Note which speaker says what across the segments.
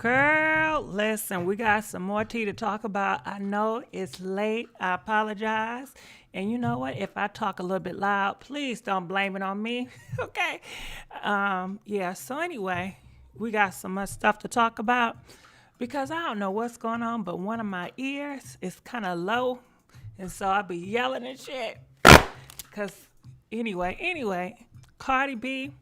Speaker 1: Girl, listen, we got some more tea to talk about. I know it's late. I apologize. And you know what? If I talk a little bit loud, please don't blame it on me. Okay. Yeah, so anyway, we got some much stuff to talk about because I don't know what's going on, but one of my ears is kind of low. And so I be yelling and shit. Because anyway, Cardi B.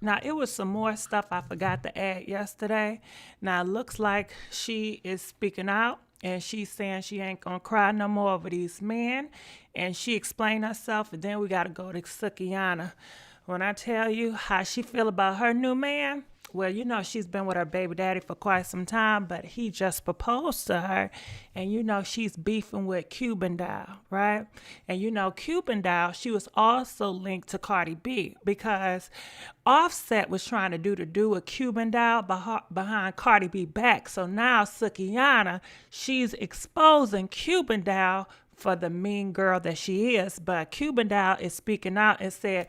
Speaker 1: Now, it was some more stuff I forgot to add yesterday. Now, it looks like she is speaking out and she's saying she ain't gonna cry no more over these men. And she explained herself, and then we gotta go to Sukihana. When I tell you how she feel about her new man, well, you know, she's been with her baby daddy for quite some time, but he just proposed to her. And you know, she's beefing with Cuban Doll, right? And you know, Cuban Doll, she was also linked to Cardi B because Offset was trying to do with Cuban Doll behind Cardi B back. So now Sukihana, she's exposing Cuban Doll for the mean girl that she is. But Cuban Doll is speaking out and said,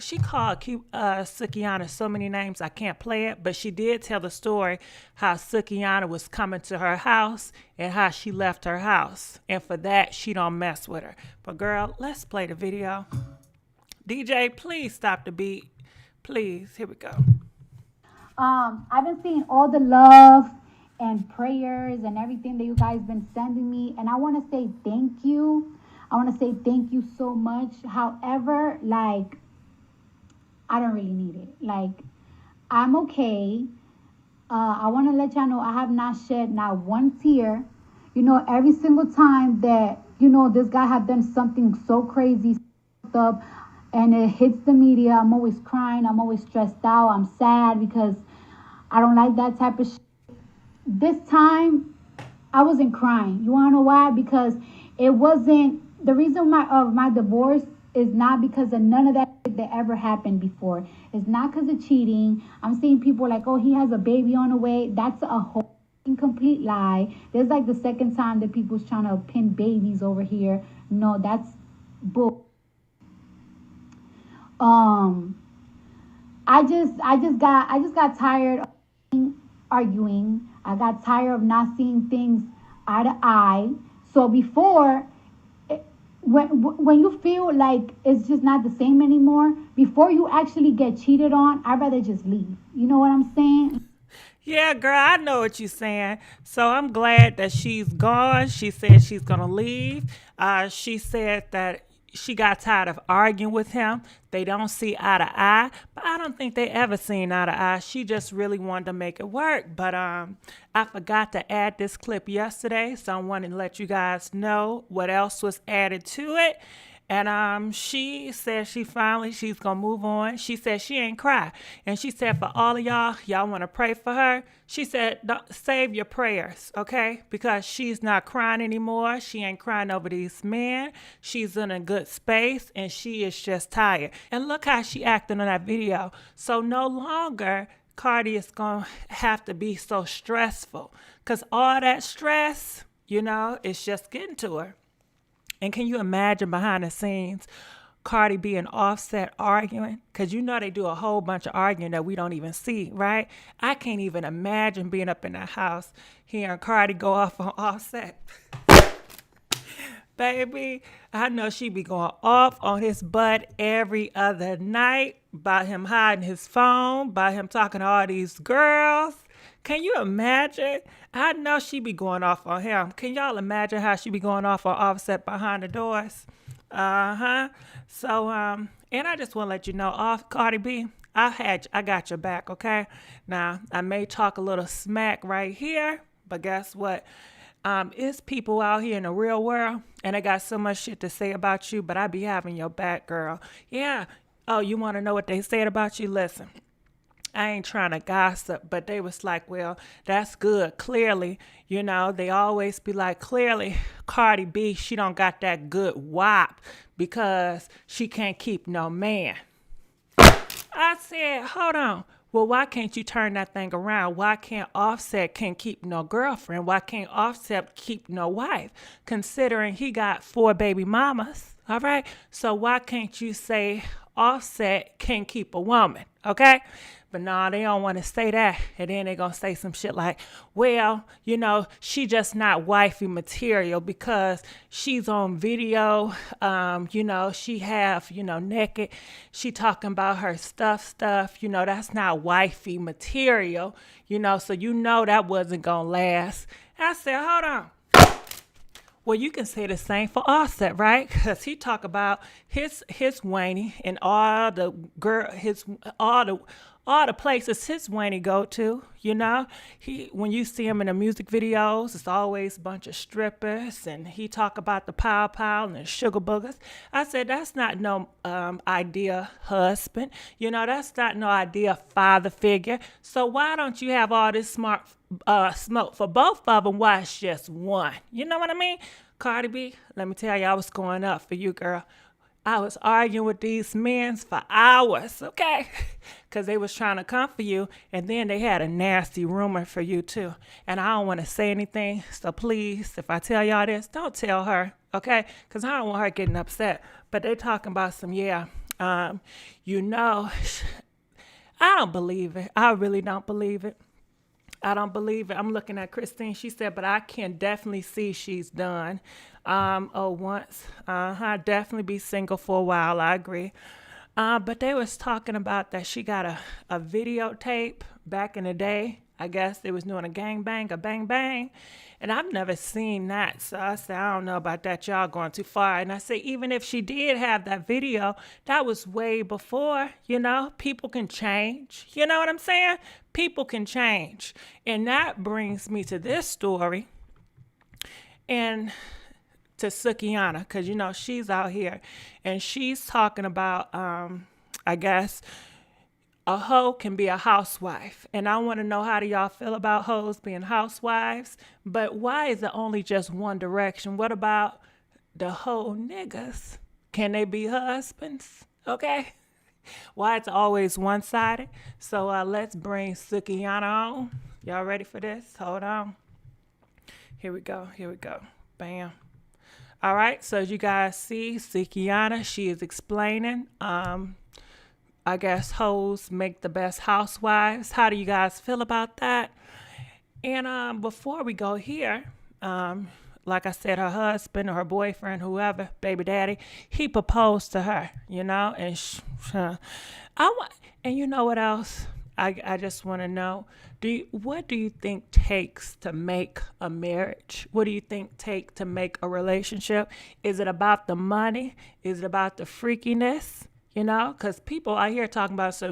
Speaker 1: she called Sukihana so many names I can't play it, but she did tell the story how Sukihana was coming to her house and how she left her house. And for that, she don't mess with her. But girl, let's play the video. DJ, please stop the beat. Please, here we go.
Speaker 2: I've been seeing all the love and prayers and everything that you guys been sending me, and I want to say thank you. I want to say thank you so much. However, like, I don't really need it. Like, I'm okay. I want to let y'all know I have not shed not one tear. You know, every single time that, you know, this guy have done something so crazy up and it hits the media, I'm always crying. I'm always stressed out. I'm sad because I don't like that type of shit. This time, I wasn't crying. You want to know why? Because it wasn't, the reason of my divorce is not because of none of that ever happened before. It's not because of cheating. I'm seeing people like, oh, he has a baby on the way. That's a whole complete lie. There's like the second time that people's trying to pin babies over here. No, that's bull. I just got tired of arguing. I got tired of not seeing things eye to eye. So before, when you feel like it's just not the same anymore, before you actually get cheated on, I'd rather just leave. You know what I'm saying?
Speaker 1: Yeah, girl, I know what you're saying. So I'm glad that she's gone. She said she's going to leave. She said that she got tired of arguing with him. They don't see eye to eye, but I don't think they ever seen eye to eye. She just really wanted to make it work. But I forgot to add this clip yesterday, so I wanted to let you guys know what else was added to it. And she said she's gonna move on. She said she ain't cry. And she said for all of y'all wanna pray for her. She said, don't, save your prayers, okay? Because she's not crying anymore. She ain't crying over these men. She's in a good space and she is just tired. And look how she acted in that video. So no longer Cardi is gonna have to be so stressful. Cause all that stress, you know, it's just getting to her. And can you imagine behind the scenes, Cardi B and Offset arguing? Because you know they do a whole bunch of arguing that we don't even see, right? I can't even imagine being up in that house hearing Cardi go off on Offset. Baby, I know she be going off on his butt every other night about him hiding his phone, about him talking to all these girls. Can you imagine? I know she be going off on him. Can y'all imagine how she be going off on Offset behind the doors? So, and I just want to let you know, Cardi B, I got your back, okay? Now, I may talk a little smack right here, but guess what? It's people out here in the real world, and they got so much shit to say about you, but I be having your back, girl. Yeah. Oh, you want to know what they said about you? Listen. I ain't trying to gossip, but they was like, well, that's good. Clearly, you know, they always be like, clearly, Cardi B, she don't got that good wop because she can't keep no man. I said, hold on. Well, why can't you turn that thing around? Why can't Offset can't keep no girlfriend? Why can't Offset keep no wife? Considering he got 4 baby mamas, all right? So why can't you say Offset can't keep a woman, okay? But no, they don't want to say that. And then they're going to say some shit like, well, she just not wifey material because she's on video. She have, naked. She talking about her stuff. That's not wifey material, so that wasn't going to last. I said, hold on. Well, you can say the same for Offset, right? Because he talk about his Wayne and all the all the places his Wayne go to. When you see him in the music videos, it's always a bunch of strippers, and he talk about the pow and the sugar boogers. I said that's not no idea husband. That's not no idea father figure. So why don't you have all this smart smoke for both of them? Why it's just one? You know what I mean? Cardi B, let me tell you, I was going up for you, girl. I was arguing with these men for hours, okay? Because they was trying to come for you, and then they had a nasty rumor for you, too. And I don't want to say anything, so please, if I tell y'all this, don't tell her, okay? Because I don't want her getting upset. But they talking about some, I don't believe it. I really don't believe it. I don't believe it. I'm looking at Christine. She said, but I can definitely see she's done. Once. Definitely be single for a while. I agree. But they was talking about that she got a videotape back in the day. I guess they was doing a gangbang, a bang bang. And I've never seen that. So I said, I don't know about that. Y'all going too far. And I said, even if she did have that video, that was way before, people can change. You know what I'm saying? People can change. And that brings me to this story and to Sukihana, because, she's out here and she's talking about, I guess, a hoe can be a housewife. And I want to know, how do y'all feel about hoes being housewives? But why is it only just one direction? What about the hoe niggas? Can they be husbands? Okay. Why it's always one-sided? So let's bring Sukihana on. Y'all ready for this? Hold on. Here we go. Bam. All right. So as you guys see, Sukihana, she is explaining, I guess hoes make the best housewives. How do you guys feel about that? And before we go here, like I said, her husband or her boyfriend, whoever, baby daddy, he proposed to her, and and you know what else? I just want to know, what do you think takes to make a marriage? What do you think take to make a relationship? Is it about the money? Is it about the freakiness? Because people out here talking about, so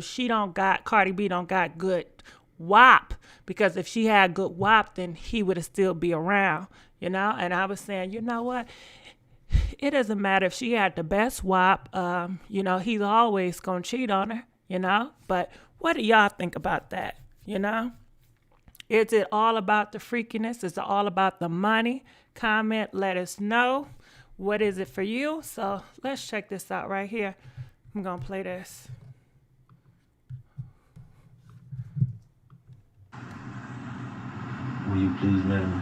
Speaker 1: Cardi B don't got good WAP, because if she had good WAP, then he would have still be around, and I was saying, you know what? It doesn't matter if she had the best WAP, he's always going to cheat on her, but what do y'all think about that? Is it all about the freakiness? Is it all about the money? Comment, let us know. What is it for you? So let's check this out right here. I'm going to play this.
Speaker 3: Will you please marry me?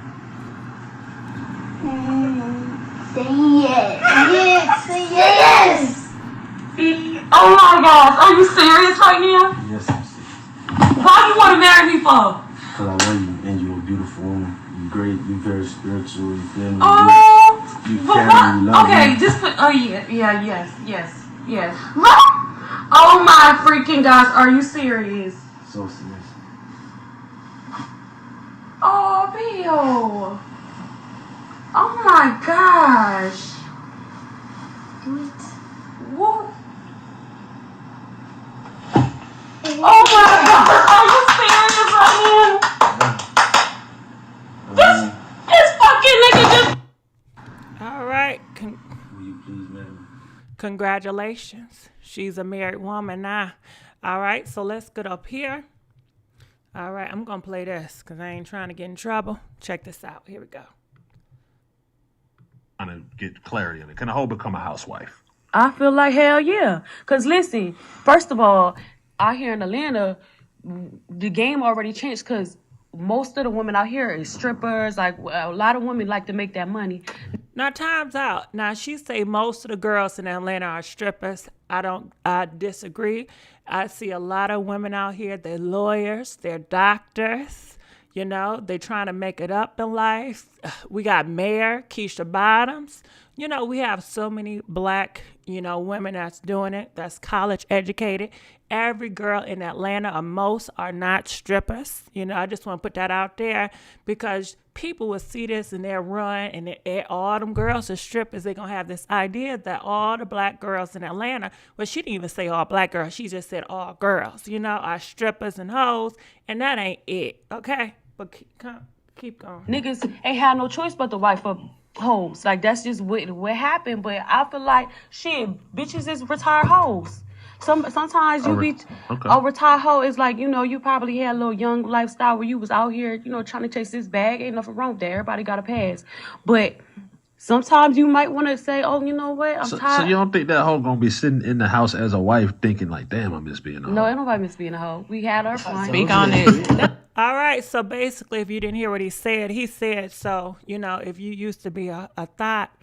Speaker 4: Say yes. Yes. Say yes.
Speaker 5: Oh my gosh, are you serious right now?
Speaker 3: Yes, I'm serious.
Speaker 5: Why you want to marry me for?
Speaker 3: Because I love you and you're a beautiful woman. You're great. You're very spiritual. You feel me?
Speaker 5: Oh,
Speaker 3: you care. You love
Speaker 5: okay,
Speaker 3: me.
Speaker 5: just put. Oh yes. Oh my freaking gosh, are you serious?
Speaker 3: So serious.
Speaker 5: Oh, Bill. Oh my gosh. What? Oh my gosh, are you serious right now? This fucking nigga just.
Speaker 1: All right.
Speaker 3: Will you please marry me?
Speaker 1: Congratulations. She's a married woman now. All right, so let's get up here. All right, I'm going to play this because I ain't trying to get in trouble. Check this out. Here we go.
Speaker 6: Trying to get clarity on it. Can a hoe become a housewife?
Speaker 5: I feel like hell yeah. Because listen, first of all, out here in Atlanta, the game already changed because most of the women out here is strippers. Like, a lot of women like to make that money.
Speaker 1: Now, time's out. Now, she say most of the girls in Atlanta are strippers. I disagree. I see a lot of women out here. They're lawyers. They're doctors. You know, they're trying to make it up in life. We got Mayor Keisha Bottoms. You know, we have so many black, women that's doing it, that's college educated. Every girl in Atlanta or most are not strippers. I just want to put that out there because people will see this and they'll run and all them girls are strippers. They're going to have this idea that all the black girls in Atlanta, well, she didn't even say all black girls. She just said all girls, are strippers and hoes. And that ain't it, okay? But keep going.
Speaker 5: Niggas ain't had no choice but to wife up hoes. Like, that's just what happened. But I feel like, shit, bitches is retired hoes. Sometimes you be a retired hoe is like, you probably had a little young lifestyle where you was out here, trying to chase this bag. Ain't nothing wrong with that. Everybody got a pass. But sometimes you might want to say, oh, you know what? I'm tired.
Speaker 6: So you don't think that hoe gonna be sitting in the house as a wife thinking like, damn, I miss being a hoe?
Speaker 5: No, ain't nobody miss being a hoe. We had our fun.
Speaker 7: Speak on it.
Speaker 1: All right, so basically, if you didn't hear what he said, so, if you used to be a thought,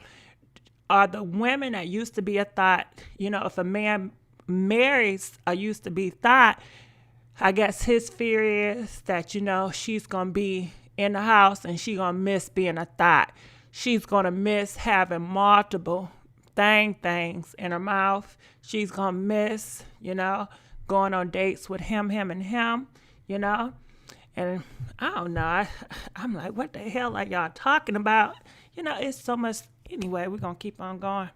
Speaker 1: are the women that used to be a thought, if a man marries a used to be thought, I guess his fear is that, she's going to be in the house and she going to miss being a thought. She's going to miss having multiple things in her mouth. She's going to miss, going on dates with him, and him, And I don't know. I'm like, what the hell are y'all talking about? It's so much. Anyway, we're going to keep on going.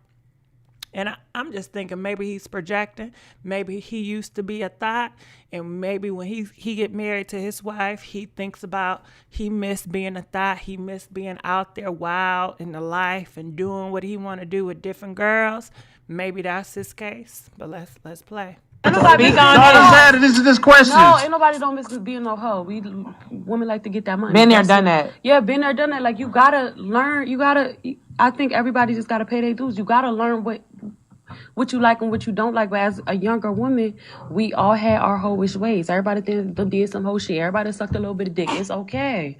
Speaker 1: And I'm just thinking maybe he's projecting. Maybe he used to be a thought. And maybe when he get married to his wife, he thinks about he missed being a thought. He missed being out there wild in the life and doing what he want to do with different girls. Maybe that's his case. But let's play.
Speaker 6: This question.
Speaker 5: No, ain't nobody don't miss being no hoe. We women like to get that money.
Speaker 7: Been there, done that.
Speaker 5: Yeah, been there, done that. Like, you gotta learn. I think everybody just gotta pay their dues. You gotta learn what you like and what you don't like. But as a younger woman, we all had our hoish ways. Everybody did some hoe shit. Everybody sucked a little bit of dick. It's okay.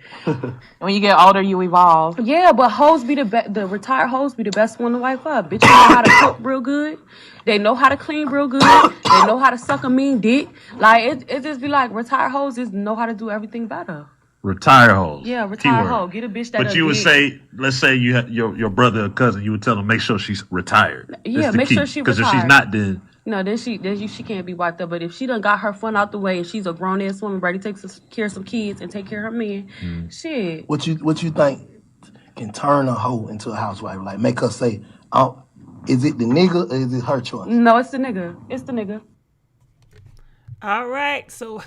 Speaker 7: When you get older, you evolve.
Speaker 5: Yeah, but hoes be the retired hoes be the best one to wife up. Bitches know how to cook real good. They know how to clean real good. They know how to suck a mean dick. Like, it just be like retired hoes just know how to do everything better.
Speaker 6: Retire hoes.
Speaker 5: Yeah, retire hoe. Get a bitch that.
Speaker 6: But you would say, let's say you had your brother or cousin, you would tell them make sure she's retired.
Speaker 5: Yeah, make sure she retired.
Speaker 6: Because if she's not, then
Speaker 5: no, then she can't be wiped up. But if she done got her fun out the way and she's a grown ass woman, ready to take care of some kids and take care of her man, shit.
Speaker 8: What you think can turn a hoe into a housewife? Like, make her say, "Oh, is it the nigga or is it her choice?"
Speaker 5: No, it's the nigga. It's the nigga.
Speaker 1: All right, so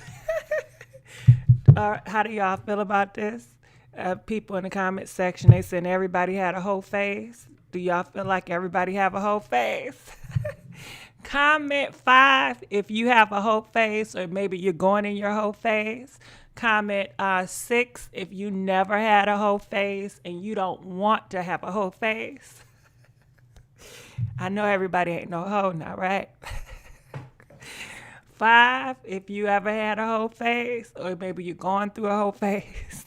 Speaker 1: how do y'all feel about this? People in the comment section, they said everybody had a whole phase. Do y'all feel like everybody have a whole phase? Comment 5 if you have a whole phase, or maybe you're going in your whole phase. Comment 6 if you never had a whole phase and you don't want to have a whole phase. I know everybody ain't no hoe now, right? 5 if you ever had a whole phase, or maybe you're going through a whole phase.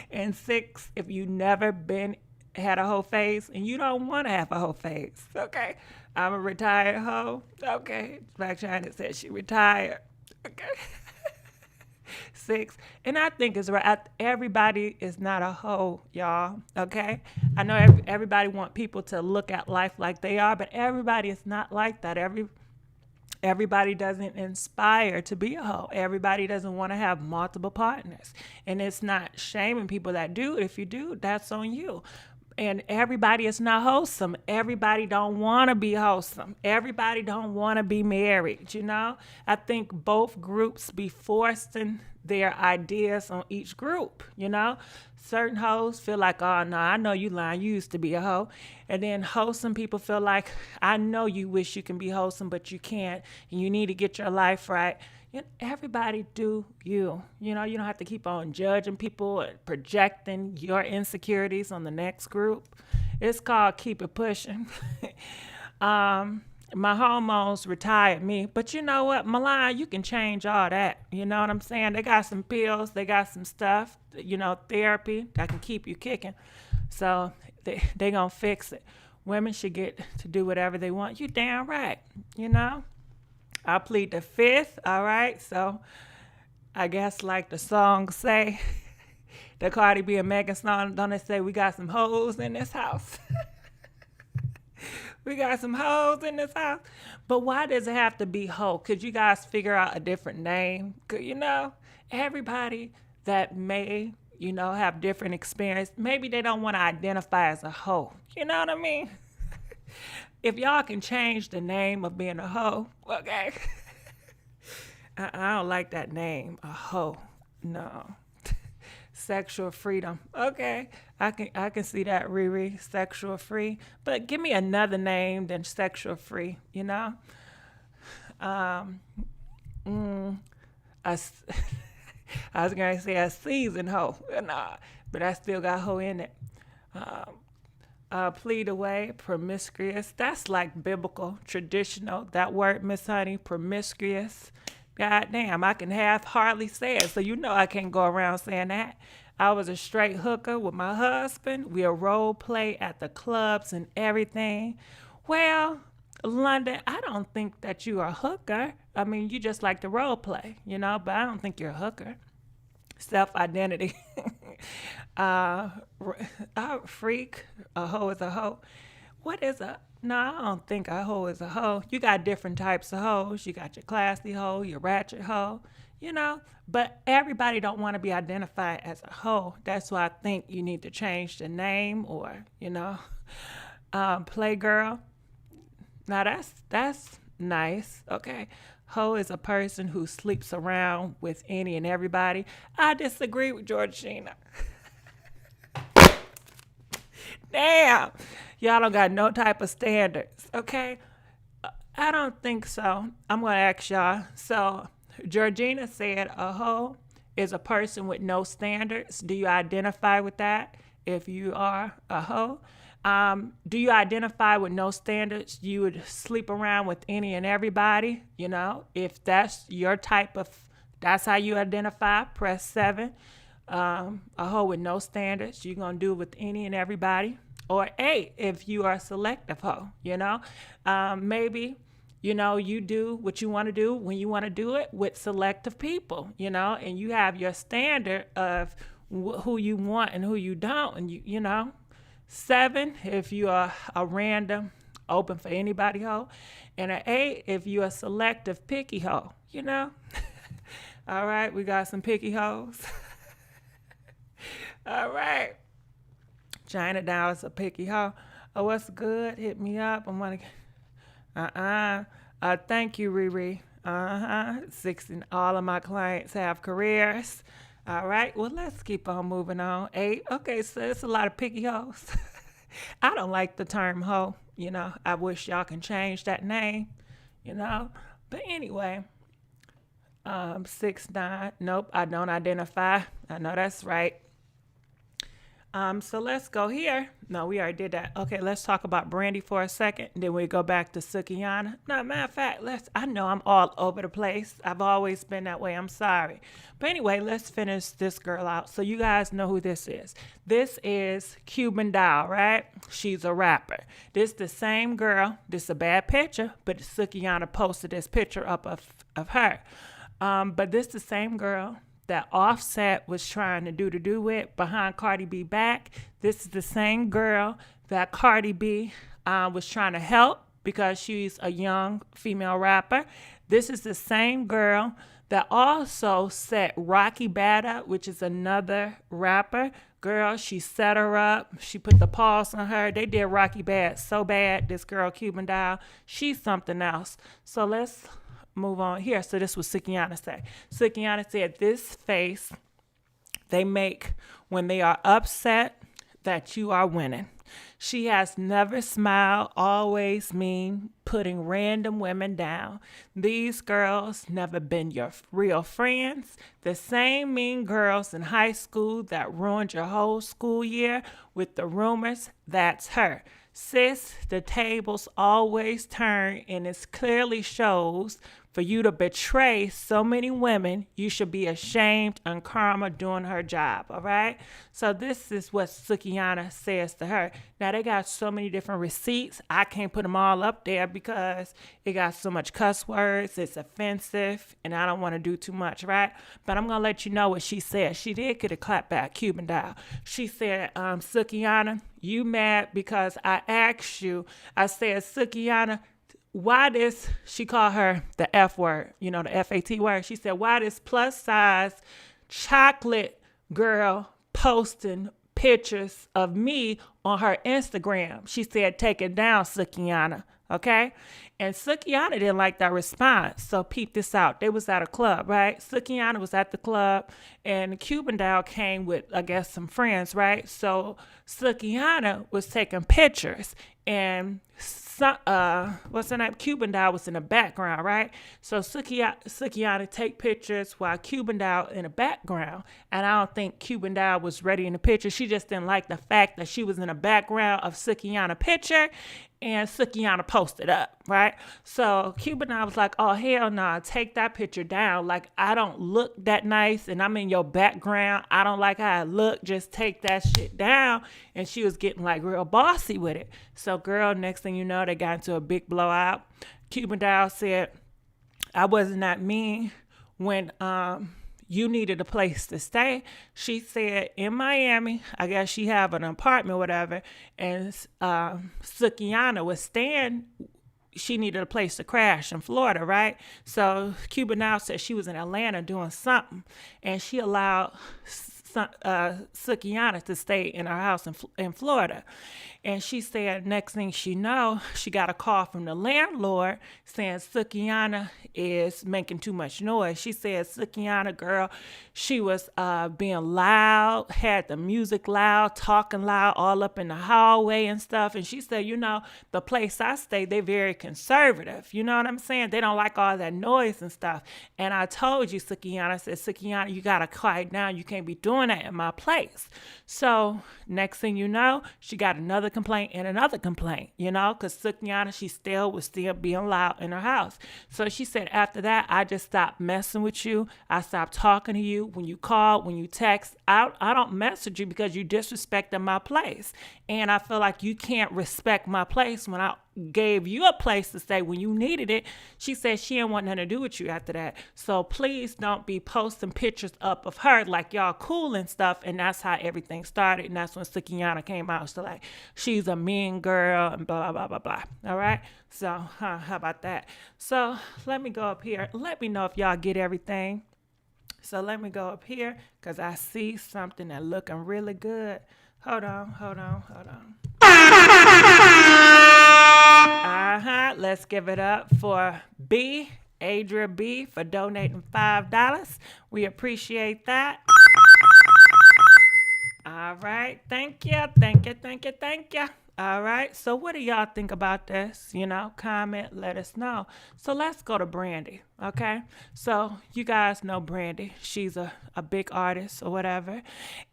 Speaker 1: And 6 if you never had a whole phase and you don't want to have a whole phase. Okay, I'm a retired hoe. Okay, Black China said she retired. Okay. 6, and I think it's right. Everybody is not a hoe, y'all. Okay, I know everybody want people to look at life like they are, but everybody is not like that. Everybody doesn't inspire to be a hoe. Everybody doesn't want to have multiple partners. And it's not shaming people that do. If you do, that's on you. And everybody is not wholesome. Everybody don't want to be wholesome. Everybody don't want to be married, I think both groups be forcing their ideas on each group, Certain hoes feel like, oh, no, I know you lying. You used to be a hoe. And then wholesome people feel like, I know you wish you can be wholesome, but you can't. And you need to get your life right. Everybody do you. You don't have to keep on judging people and projecting your insecurities on the next group. It's called keep it pushing. My hormones retired me. But you know what, Milan, you can change all that. You know what I'm saying? They got some pills. They got some stuff, therapy that can keep you kicking. So they gonna fix it. Women should get to do whatever they want. You damn right, you know? I plead the fifth, all right? So I guess like the song say, the Cardi B and Megan song, don't they say we got some hoes in this house? We got some hoes in this house. But why does it have to be hoe? Could you guys figure out a different name? You know, everybody that may, you know, have different experience, maybe they don't want to identify as a hoe. You know what I mean? If y'all can change the name of being a hoe, okay? I don't like that name, a hoe. No. Sexual freedom. Okay. I can see that, Riri. Sexual free. But give me another name than sexual free, you know? I was going to say a seasoned hoe. Nah, but I still got hoe in it. Plead away, promiscuous. That's like biblical, traditional. That word, Miss Honey, promiscuous. God damn, I can hardly say it, so you know I can't go around saying that. I was a straight hooker with my husband. We'll role play at the clubs and everything. Well, London, I don't think that you are a hooker. I mean, you just like to role play, you know, but I don't think you're a hooker. Self-identity. Freak, a hoe is a hoe. What is a... No, I don't think a hoe is a hoe. You got different types of hoes. You got your classy hoe, your ratchet hoe, you know. But everybody don't want to be identified as a hoe. That's why I think you need to change the name or, you know, playgirl. Now that's nice, okay. Hoe is a person who sleeps around with any and everybody. I disagree with Georgina. Damn. Y'all don't got no type of standards, okay? I don't think so. I'm going to ask y'all. So, Georgina said a hoe is a person with no standards. Do you identify with that if you are a hoe? Do you identify with no standards? You would sleep around with any and everybody, you know? If that's your type of, that's how you identify, press 7. A hoe with no standards, you're going to do it with any and everybody. Or 8, if you are a selective hoe, you know. Maybe, you know, you do what you want to do when you want to do it with selective people, you know. And you have your standard of who you want and who you don't. And, you know, 7, if you are a random, open for anybody hoe. And an 8, if you're a selective picky hoe, you know. All right, we got some picky hoes. All right. China Doll is a picky hoe. Oh, what's good? Hit me up. I'm gonna. Thank you, Riri. 16. All of my clients have careers. All right. Well, let's keep on moving on. 8. Okay, so it's a lot of picky hoes. I don't like the term hoe. You know, I wish y'all can change that name. You know, but anyway. 6, 9. Nope, I don't identify. I know that's right. So let's go here. No, we already did that. Okay, let's talk about Brandy for a second. Then we go back to Sukihana. No, matter of fact, I know I'm all over the place. I've always been that way. I'm sorry. But anyway, let's finish this girl out. So you guys know who this is. This is Cuban Doll, right? She's a rapper. This the same girl. This is a bad picture, but Sukihana posted this picture up of her. But this the same girl that Offset was trying to do with behind Cardi B back. This is the same girl that Cardi B was trying to help because she's a young female rapper. This is the same girl that also set Rocky Bad up, which is another rapper. Girl, she set her up. She put the paws on her. They did Rocky Bad so bad, this girl Cuban Doll. She's something else. So let's move on here. So this was Sukihana say. Sukihana said this face they make when they are upset that you are winning. She has never smiled, always mean, putting random women down. These girls never been your real friends. The same mean girls in high school that ruined your whole school year with the rumors, that's her. Sis, the tables always turn and it clearly shows for you to betray so many women. You should be ashamed on Karma doing her job, all right? So this is what Sukihana says to her. Now, they got so many different receipts. I can't put them all up there because it got so much cuss words. It's offensive, and I don't want to do too much, right? But I'm going to let you know what she said. She did get a clap back, Cuban Doll. She said, Sukihana, you mad because I asked you. I said, Sukihana, why this, she called her the F word, the FAT word. She said, why this plus size chocolate girl posting pictures of me on her Instagram? She said, take it down, Sukihana. Okay? And Sukihana didn't like that response. So peep this out. They was at a club, right? Sukihana was at the club and Cuban Doll came with, I guess, some friends, right? So Sukihana was taking pictures and what's her name? Cuban Doll was in the background, right? So Sukihana take pictures while Cuban Doll in the background. And I don't think Cuban Doll was ready in the picture. She just didn't like the fact that she was in the background of Sukihana picture and Sukihana posted up, right? So Cuban Doll was like, oh, hell no, take that picture down. Like, I don't look that nice and I'm in your background. I don't like how I look. Just take that shit down. And she was getting like real bossy with it. So girl, next thing you know, they got into a big blowout. Cuban Doll said, I wasn't that mean when you needed a place to stay. She said in Miami, I guess she have an apartment, whatever, and Sukihana was staying. She needed a place to crash in Florida, right? So Cuban Doll said she was in Atlanta doing something, and she allowed Sukihana to stay in her house in Florida. And she said next thing she know, she got a call from the landlord saying Sukihana is making too much noise. She said Sukihana, girl, she was being loud, had the music loud, talking loud all up in the hallway and stuff. And she said, the place I stay, they're very conservative. You know what I'm saying? They don't like all that noise and stuff. And I told you, Sukihana, I said, Sukihana, you got to quiet down. You can't be doing that in my place. So next thing you know, she got another complaint and another complaint, because Sukihana, she was still being loud in her house. So she said, after that, I just stopped messing with you. I stopped talking to you. When you call, when you text, I don't message you because you disrespected my place. And I feel like you can't respect my place when I gave you a place to stay when you needed it. She said she didn't want nothing to do with you after that. So please don't be posting pictures up of her like y'all cool and stuff. And that's how everything started. And that's when Sukihana came out. So like, she's a mean girl and blah, blah, blah, blah. All right. So how about that? So let me go up here. Let me know if y'all get everything. So let me go up here because I see something that looking really good. Hold on. Let's give it up for Adria B, for donating $5. We appreciate that. All right. Thank you. All right. So what do y'all think about this? Comment, let us know. So let's go to Brandy. Okay. So you guys know Brandy. She's a big artist or whatever.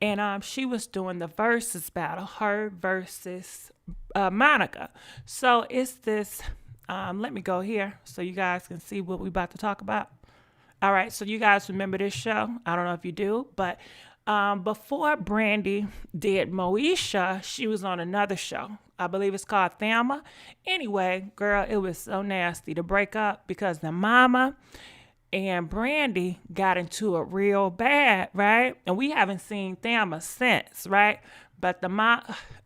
Speaker 1: And she was doing the versus battle, her versus Monica. So it's this, let me go here so you guys can see what we're about to talk about. All right. So you guys remember this show? I don't know if you do, but before Brandy did Moesha, she was on another show. I believe it's called Thea. Anyway, girl, it was so nasty to break up because the mama and Brandy got into it real bad, right? And we haven't seen Thea since, right? But the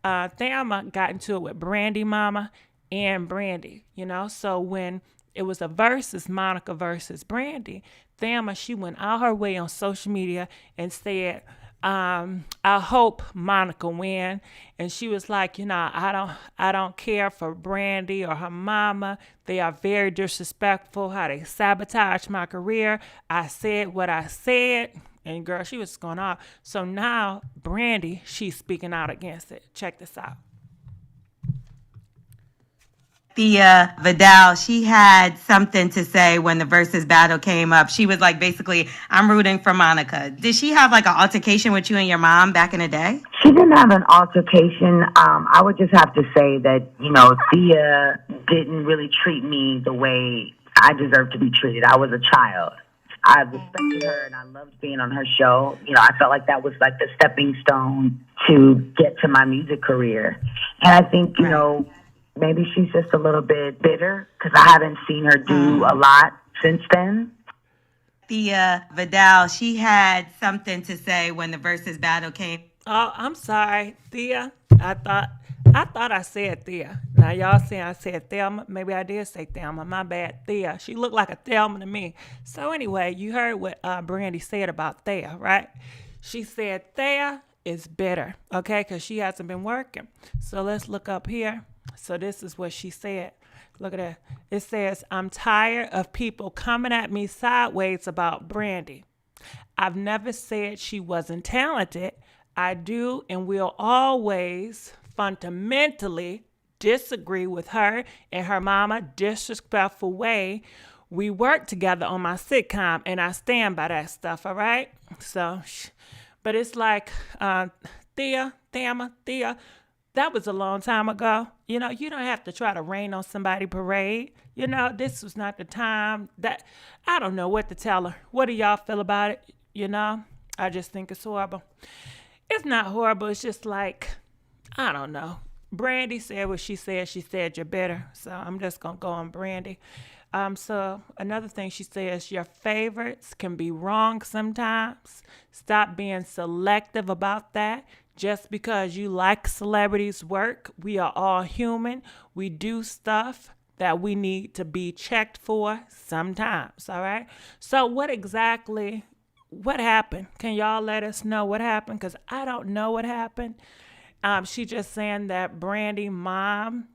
Speaker 1: Thea got into it with Brandy mama and Brandy, So when it was a versus, Monica versus Brandy, Thea, she went out her way on social media and said, I hope Monica win. And she was like, I don't care for Brandy or her mama. They are very disrespectful, how they sabotage my career. I said what I said. And girl, she was going off. So now Brandy, she's speaking out against it. Check this out.
Speaker 9: Thea Vidal, she had something to say when the versus battle came up. She was like, basically, I'm rooting for Monica. Did she have like an altercation with you and your mom back in the day?
Speaker 10: She didn't have an altercation. I would just have to say that, Thea didn't really treat me the way I deserve to be treated. I was a child. I respected her and I loved being on her show. You know, I felt like that was like the stepping stone to get to my music career. And I think, you know, maybe she's just a little bit bitter because I haven't seen her do a lot since then.
Speaker 9: Thea Vidal, she had something to say when the versus battle came.
Speaker 1: Oh, I'm sorry, Thea. I thought I said Thea. Now y'all saying I said Thelma. Maybe I did say Thelma. My bad, Thea. She looked like a Thelma to me. So anyway, you heard what Brandy said about Thea, right? She said Thea is bitter, okay, because she hasn't been working. So let's look up here. So this is what she said. Look at that. It says, I'm tired of people coming at me sideways about Brandy. I've never said she wasn't talented. I do and will always fundamentally disagree with her and her mama disrespectful way. We work together on my sitcom and I stand by that stuff, all right? So, but it's like, Thea, that was a long time ago. You know, you don't have to try to rain on somebody's parade. You know, this was not the time that, I don't know what to tell her. What do y'all feel about it? You know, I just think it's horrible. It's not horrible. It's just like, I don't know. Brandy said what she said. She said you're bitter. So I'm just going to go on Brandy. So another thing she says, your favorites can be wrong sometimes. Stop being selective about that. Just because you like celebrities' work, we are all human. We do stuff that we need to be checked for sometimes, all right? So what happened? Can y'all let us know what happened? Because I don't know what happened. She just saying that Brandy mom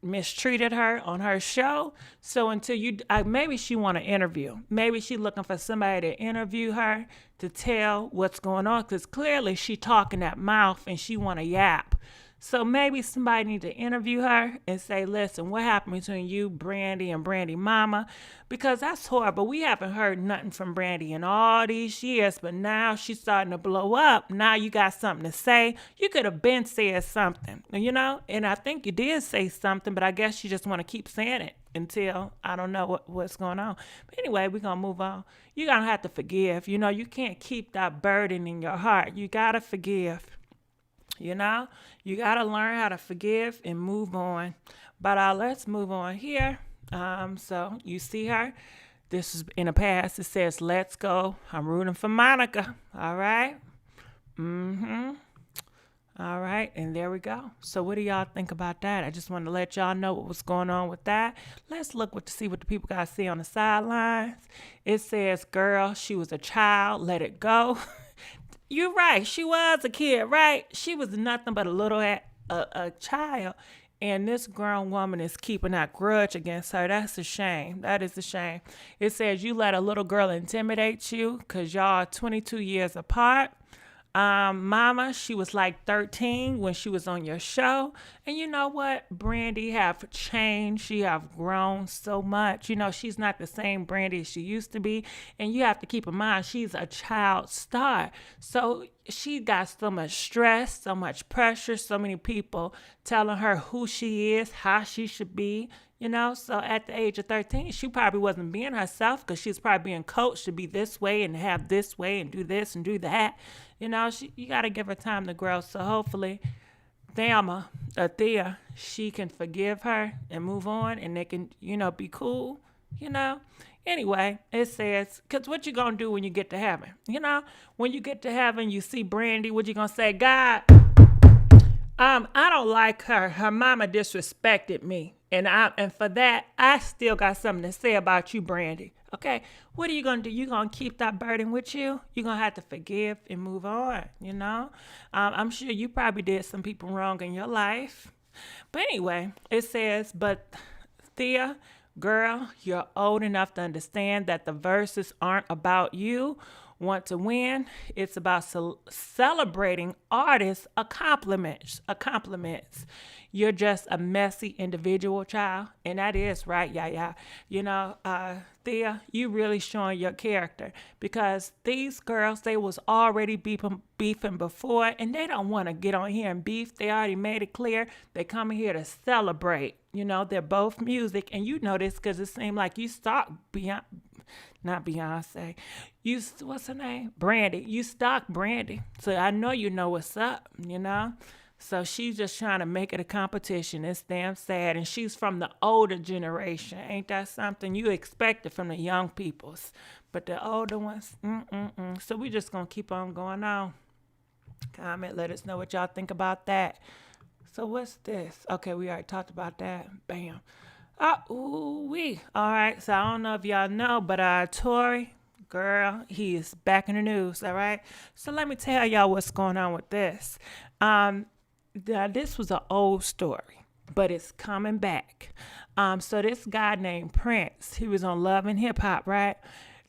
Speaker 1: mistreated her on her show. So until maybe she want to interview. Maybe she looking for somebody to interview her to tell what's going on. Because clearly she talking that mouth and she want to yap. So maybe somebody need to interview her and say, listen, what happened between you, Brandy, and Brandy mama? Because that's horrible. We haven't heard nothing from Brandy in all these years, but now she's starting to blow up. Now you got something to say. You could have been said something, you know? And I think you did say something, but I guess you just want to keep saying it until I don't know what's going on. But anyway, we're going to move on. You're going to have to forgive. You know, you can't keep that burden in your heart. You got to forgive. You know, you got to learn how to forgive and move on. But let's move on here. So you see her. This is in the past. It says, let's go. I'm rooting for Monica. All right. All right. And there we go. So what do y'all think about that? I just wanted to let y'all know what was going on with that. Let's look to see what the people got to see on the sidelines. It says, girl, she was a child. Let it go. You're right. She was a kid, right? She was nothing but a child. And this grown woman is keeping that grudge against her. That's a shame. That is a shame. It says you let a little girl intimidate you because y'all are 22 years apart. Mama, she was like 13 when she was on your show. And you know what? Brandy have changed. She have grown so much. You know, she's not the same Brandy as she used to be. And you have to keep in mind, she's a child star. So she got so much stress, so much pressure, so many people telling her who she is, how she should be. You know, so at the age of 13, she probably wasn't being herself because she was probably being coached to be this way and have this way and do this and do that. You know, you got to give her time to grow. So hopefully Thea, she can forgive her and move on and they can, you know, be cool, you know. Anyway, it says, because what you going to do when you get to heaven? You know, when you get to heaven, you see Brandy, what you going to say? God, I don't like her. Her mama disrespected me. And for that, I still got something to say about you, Brandy. Okay, what are you going to do? You going to keep that burden with you? You're going to have to forgive and move on, you know? I'm sure you probably did some people wrong in your life. But anyway, it says, but Thea, girl, you're old enough to understand that the verses aren't about you want to win. It's about celebrating artists' accomplishments. You're just a messy individual, child. And that is right, yeah. You know, Thea, you really showing your character, because these girls, they was already beefing before, and they don't want to get on here and beef. They already made it clear they coming here to celebrate. You know, they're both music, and you know this because it seemed like you stalked not Beyonce. What's her name? Brandy. You stalked Brandy. So I know you know what's up, you know? So she's just trying to make it a competition. It's damn sad. And she's from the older generation. Ain't that something? You expect it from the young peoples. But the older ones, So we just going to keep on going on. Comment, let us know what y'all think about that. So what's this? Okay, we already talked about that. Bam. All right, so I don't know if y'all know, but Tory, girl, he is back in the news, all right? So let me tell y'all what's going on with this. This was an old story, but it's coming back. So this guy named Prince, he was on Love and Hip Hop, right?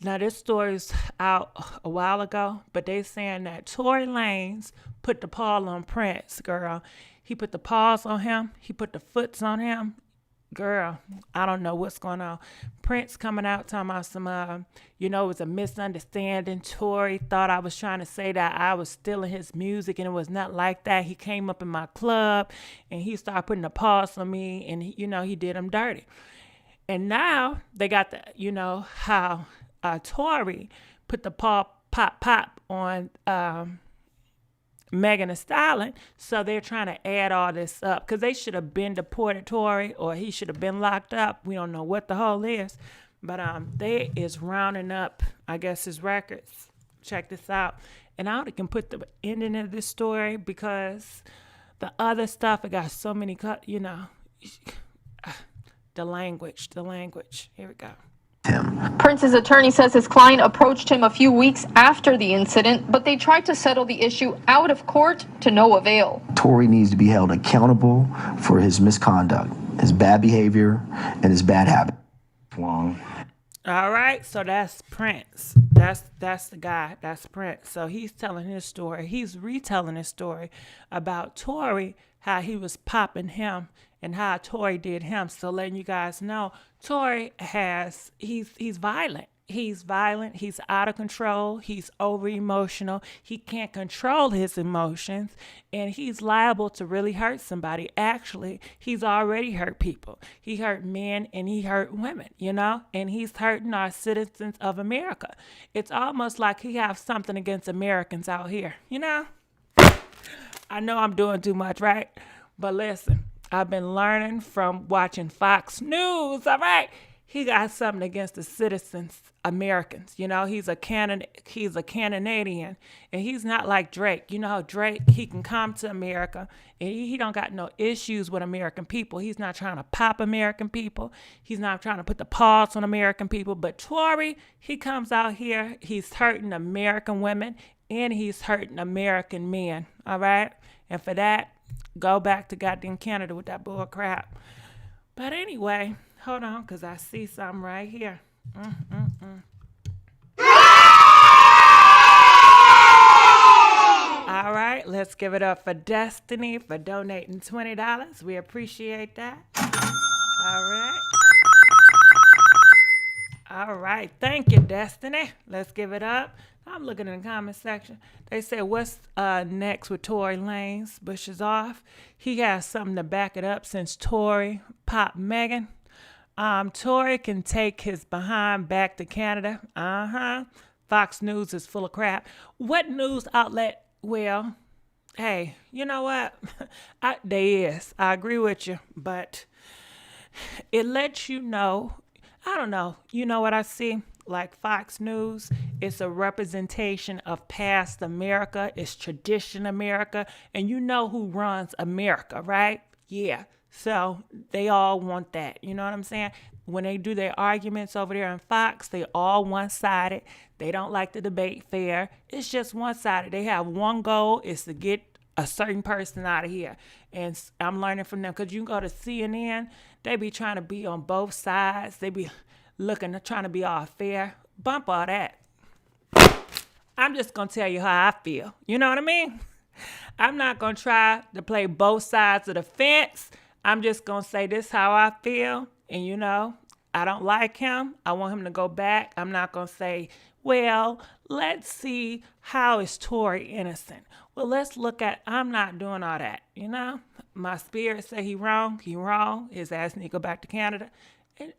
Speaker 1: Now this story's out a while ago, but they saying that Tory Lanez put the paw on Prince, girl. He put the paws on him. He put the foots on him. Girl, I don't know what's going on. Prince coming out talking about some, it was a misunderstanding. Tory thought I was trying to say that I was stealing his music, and it was not like that. He came up in my club, and he started putting the paws on me, and, he did him dirty. And now they got how Tory put the pop on Megan Thee Stallion, so they're trying to add all this up because they should have been deported, Tory, or he should have been locked up. We don't know what the whole is, but they is rounding up, I guess, his records. Check this out, and I only can put the ending of this story because the other stuff, it got so many the language. Here we go.
Speaker 11: Prince's attorney says his client approached him a few weeks after the incident, but they tried to settle the issue out of court to no avail.
Speaker 12: Tory needs to be held accountable for his misconduct, his bad behavior, and his bad habit.
Speaker 1: All right, so that's Prince. That's the guy. That's Prince. So he's telling his story. He's retelling his story about Tory, how he was popping him and how Tory did him. So letting you guys know, Tory he's violent. He's violent. He's out of control. He's over emotional. He can't control his emotions, and he's liable to really hurt somebody. Actually, he's already hurt people. He hurt men and he hurt women, and he's hurting our citizens of America. It's almost like he has something against Americans out here, I know I'm doing too much, right? But listen, I've been learning from watching Fox News, all right? He got something against the citizens, Americans. He's a Canadian, and he's not like Drake. Drake, he can come to America, and he don't got no issues with American people. He's not trying to pop American people. He's not trying to put the paws on American people. But Tory, he comes out here, he's hurting American women, and he's hurting American men, all right? And for that, go back to goddamn Canada with that bull crap. But anyway, hold on, because I see something right here. All right, let's give it up for Destiny for donating $20. We appreciate that. All right. Thank you, Destiny. Let's give it up. I'm looking in the comment section. They say, what's next with Tory Lanez? Bush is off. He has something to back it up since Tory popped Megan. Tory can take his behind back to Canada. Fox News is full of crap. What news outlet? Well, hey, you know what? There is. I agree with you. But it lets you know. I don't know. You know what I see? Like Fox News, it's a representation of past America. It's tradition America. And you know who runs America, right? Yeah. So they all want that. You know what I'm saying? When they do their arguments over there on Fox, they all one-sided. They don't like the debate fair. It's just one-sided. They have one goal, is to get a certain person out of here. And I'm learning from them, because you can go to CNN, they be trying to be on both sides. They be trying to be all fair. Bump all that. I'm just going to tell you how I feel. You know what I mean? I'm not going to try to play both sides of the fence. I'm just going to say this how I feel. And, you know, I don't like him. I want him to go back. I'm not going to say, well, let's see how is Tory innocent. Well, let's look at, I'm not doing all that, you know. My spirit say he wrong. His ass need to go back to Canada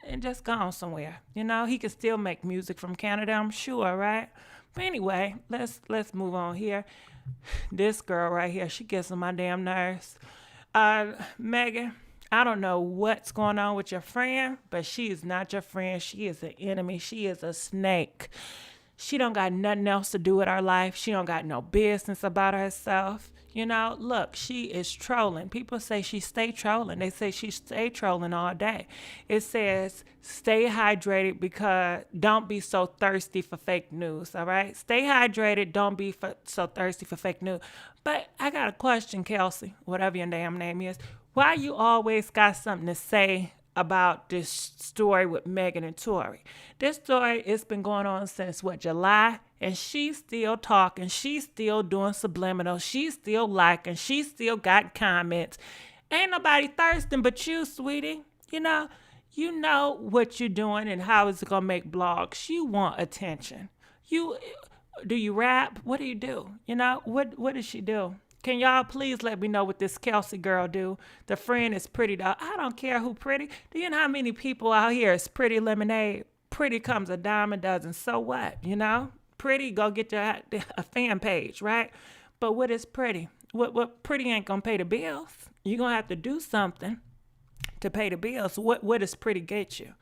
Speaker 1: and just go on somewhere. You know, he can still make music from Canada, I'm sure, right? But anyway, let's move on here. This girl right here, she gets on my damn nerves. Megan, I don't know what's going on with your friend, but she is not your friend. She is an enemy. She is a snake. She don't got nothing else to do with her life. She don't got no business about herself. You know, look, she is trolling. People say she stay trolling. They say she stay trolling all day. It says stay hydrated because don't be so thirsty for fake news, all right? Stay hydrated. Don't be so thirsty for fake news. But I got a question, Kelsey, whatever your damn name is. Why you always got something to say about this story with Megan and Tory? This story, it's been going on since, July? And she's still talking. She's still doing subliminal. She's still liking. She still got comments. Ain't nobody thirsting but you, sweetie. You know what you're doing and how is it going to make blogs. You want attention. Do you rap? What do you do? You know, what does she do? Can y'all please let me know what this Kelsey girl do? The friend is pretty, though. I don't care who pretty. Do you know how many people out here is pretty lemonade? Pretty comes a dime a dozen. So what? You know? Pretty, go get a fan page, right? But what is pretty? What pretty ain't gonna pay the bills. You're gonna have to do something to pay the bills. What does pretty get you?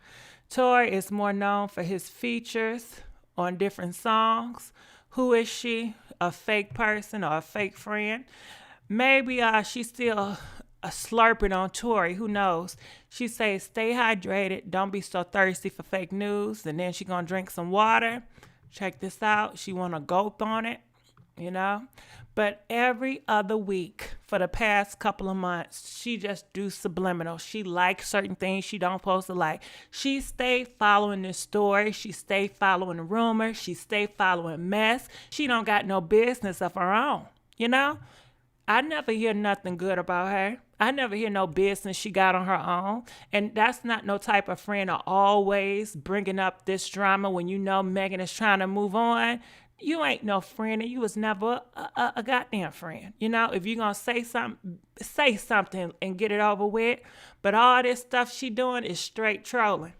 Speaker 1: Tory is more known for his features on different songs. Who is she? A fake person or a fake friend? Maybe she's still slurping on Tory. Who knows? She says, stay hydrated. Don't be so thirsty for fake news. And then she gonna drink some water. Check this out. She want to gulp on it, you know. But every other week for the past couple of months, she just do subliminal. She likes certain things she don't supposed to like. She stayed following this story. She stayed following the rumor. She stayed following mess. She don't got no business of her own, you know. I never hear nothing good about her. I never hear no business she got on her own. And that's not no type of friend to always bringing up this drama when you know Megan is trying to move on. You ain't no friend, and you was never a goddamn friend. You know, if you're going to say something and get it over with. But all this stuff she doing is straight trolling.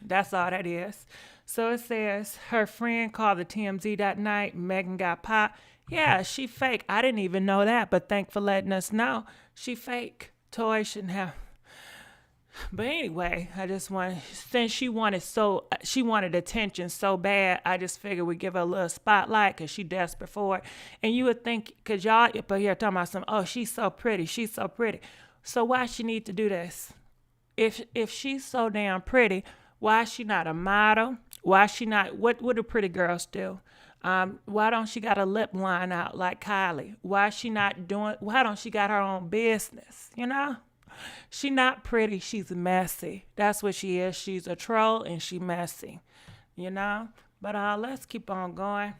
Speaker 1: That's all that is. So it says her friend called the TMZ that night. Megan got popped. Yeah, she fake. I didn't even know that, but thanks for letting us know. She fake. Toy shouldn't have. But anyway, I just wanted, since she wanted attention so bad, I just figured we'd give her a little spotlight because she desperate for it. And you would think, because y'all up here talking about oh, she's so pretty. So why she need to do this? If she's so damn pretty, why is she not a model? Why is she not, what do pretty girls do? Why don't she got a lip line out like Kylie? Why don't she got her own business? You know? She not pretty, she's messy. That's what she is. She's a troll and she messy. You know? But let's keep on going.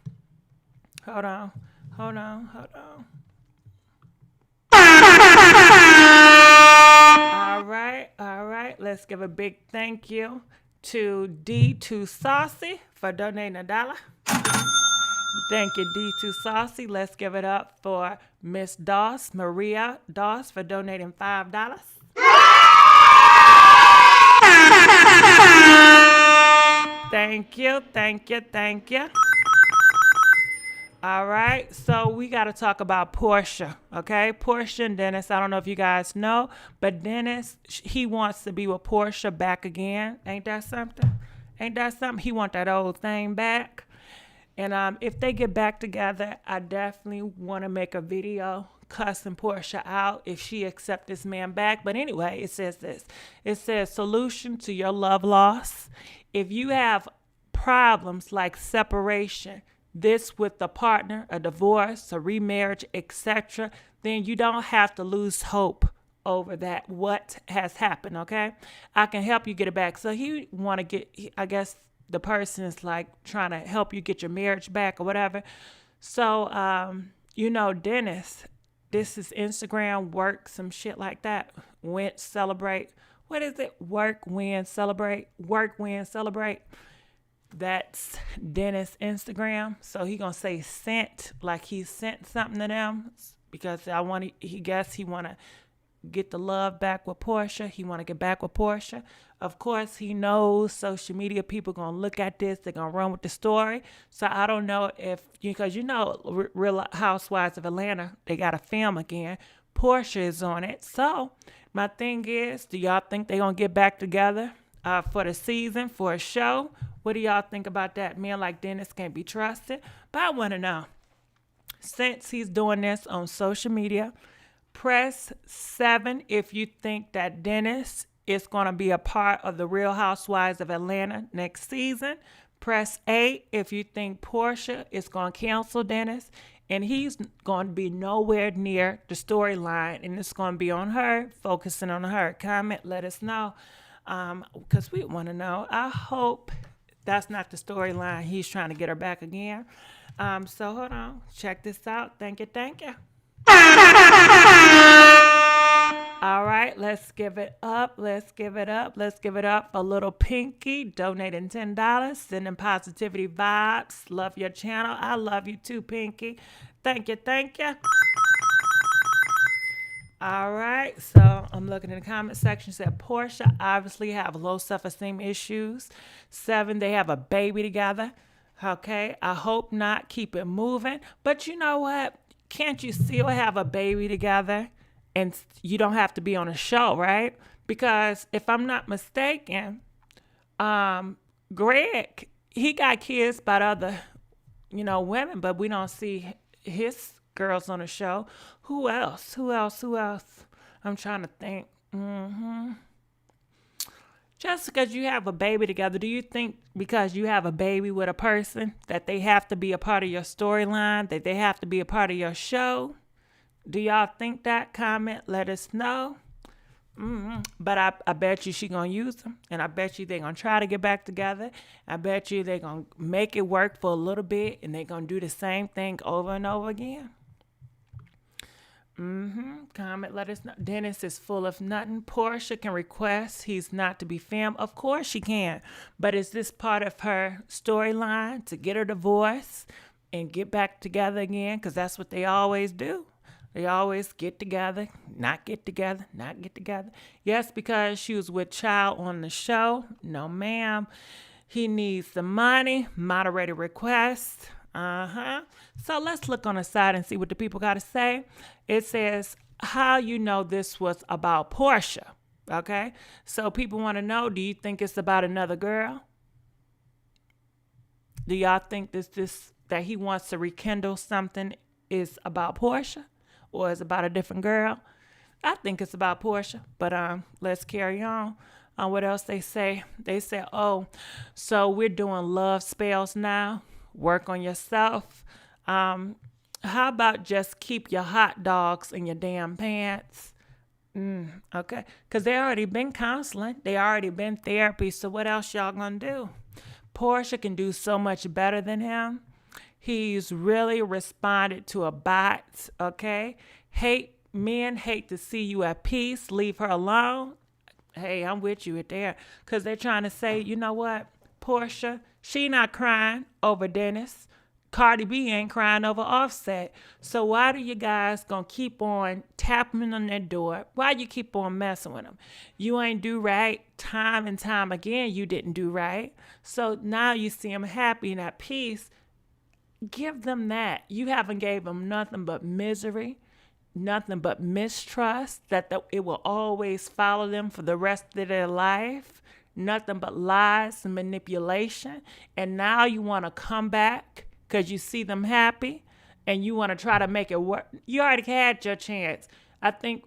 Speaker 1: Hold on. All right. Let's give a big thank you to D2 Saucy for donating $1. Thank you, D2 Saucy. Let's give it up for Miss Doss, Maria Doss, for donating $5. Thank you. All right, so we got to talk about Porsha, okay? Porsha and Dennis, I don't know if you guys know, but Dennis, he wants to be with Porsha back again. Ain't that something? He want that old thing back. And if they get back together, I definitely want to make a video cussing Porsha out if she accepts this man back. But anyway, it says this. It says, solution to your love loss. If you have problems like separation, this with the partner, a divorce, a remarriage, etc., then you don't have to lose hope over what has happened, okay? I can help you get it back. So he want to get, I guess, the person is like trying to help you get your marriage back or whatever. So, Dennis, this is Instagram, work, some shit like that. Went celebrate. What is it? Work, win, celebrate. Work, win, celebrate. That's Dennis Instagram. So he gonna say sent, like he sent something to them because he want to get the love back with Porsha. He want to get back with Porsha. Of course, he knows social media people gonna look at this. They're gonna run with the story. So I don't know because Real Housewives of Atlanta, they got to film again. Porsha is on it. So my thing is, do y'all think they gonna get back together for the season, for a show? What do y'all think about that? Men like Dennis can't be trusted. But I want to know, since he's doing this on social media, press 7 if you think that Dennis is going to be a part of the Real Housewives of Atlanta next season. Press 8 if you think Porsha is going to cancel Dennis and he's going to be nowhere near the storyline and it's going to be on her, focusing on her. Comment, let us know, because we want to know. I hope that's not the storyline. He's trying to get her back again. So hold on. Check this out. Thank you. All right, let's give it up. Let's give it up for little Pinky, donating $10, sending positivity vibes. Love your channel. I love you too, Pinky. Thank you. All right, so I'm looking in the comment section. Said Porsha obviously have low self-esteem issues. 7, they have a baby together. Okay, I hope not. Keep it moving. But you know what? Can't you still have a baby together and you don't have to be on a show, right? Because if I'm not mistaken, Greg, he got kids by other, women, but we don't see his girls on the show. Who else? I'm trying to think. Just because you have a baby together, do you think because you have a baby with a person that they have to be a part of your storyline, that they have to be a part of your show? Do y'all think that? Comment, let us know. But I bet you she gonna use them, and I bet you they gonna try to get back together. I bet you they gonna make it work for a little bit, and they gonna do the same thing over and over again. Comment, let us know. Dennis is full of nothing. Porsha can request he's not to be filmed. Of course she can. But is this part of her storyline to get her divorce and get back together again? Because that's what they always do. They always get together, not get together. Yes, because she was with Child on the show. No, ma'am. He needs the money. Moderated request. So let's look on the side and see what the people got to say. It says, how you know this was about Porsha. Okay. So people want to know, do you think it's about another girl? Do y'all think this that he wants to rekindle something is about Porsha or is about a different girl? I think it's about Porsha, but let's carry on. What else they say? They say, oh, so we're doing love spells now. Work on yourself. How about just keep your hot dogs in your damn pants? Okay. Because they already been counseling. They already been therapy. So what else y'all gonna do? Porsha can do so much better than him. He's really responded to a bot. Okay. Men hate to see you at peace. Leave her alone. Hey, I'm with you there. Because they're trying to say, you know what? Porsha, she not crying over Dennis. Cardi B ain't crying over Offset. So why do you guys gonna keep on tapping on their door? Why you keep on messing with them? You ain't do right. Time and time again, you didn't do right. So now you see them happy and at peace. Give them that. You haven't gave them nothing but misery, nothing but mistrust, that it will always follow them for the rest of their life. Nothing but lies and manipulation. And now you want to come back because you see them happy and you want to try to make it work. You already had your chance. I think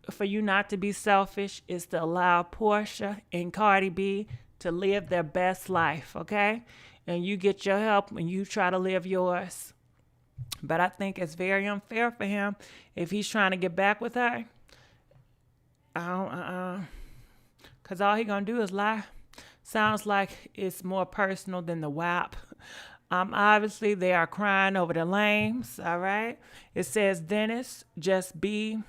Speaker 1: for you not to be selfish is to allow Porsha and Cardi B to live their best life, okay? And you get your help and you try to live yours. But I think it's very unfair for him if he's trying to get back with her. Because all he going to do is lie. Sounds like it's more personal than the WAP. Obviously, they are crying over the lames, all right? It says Dennis just be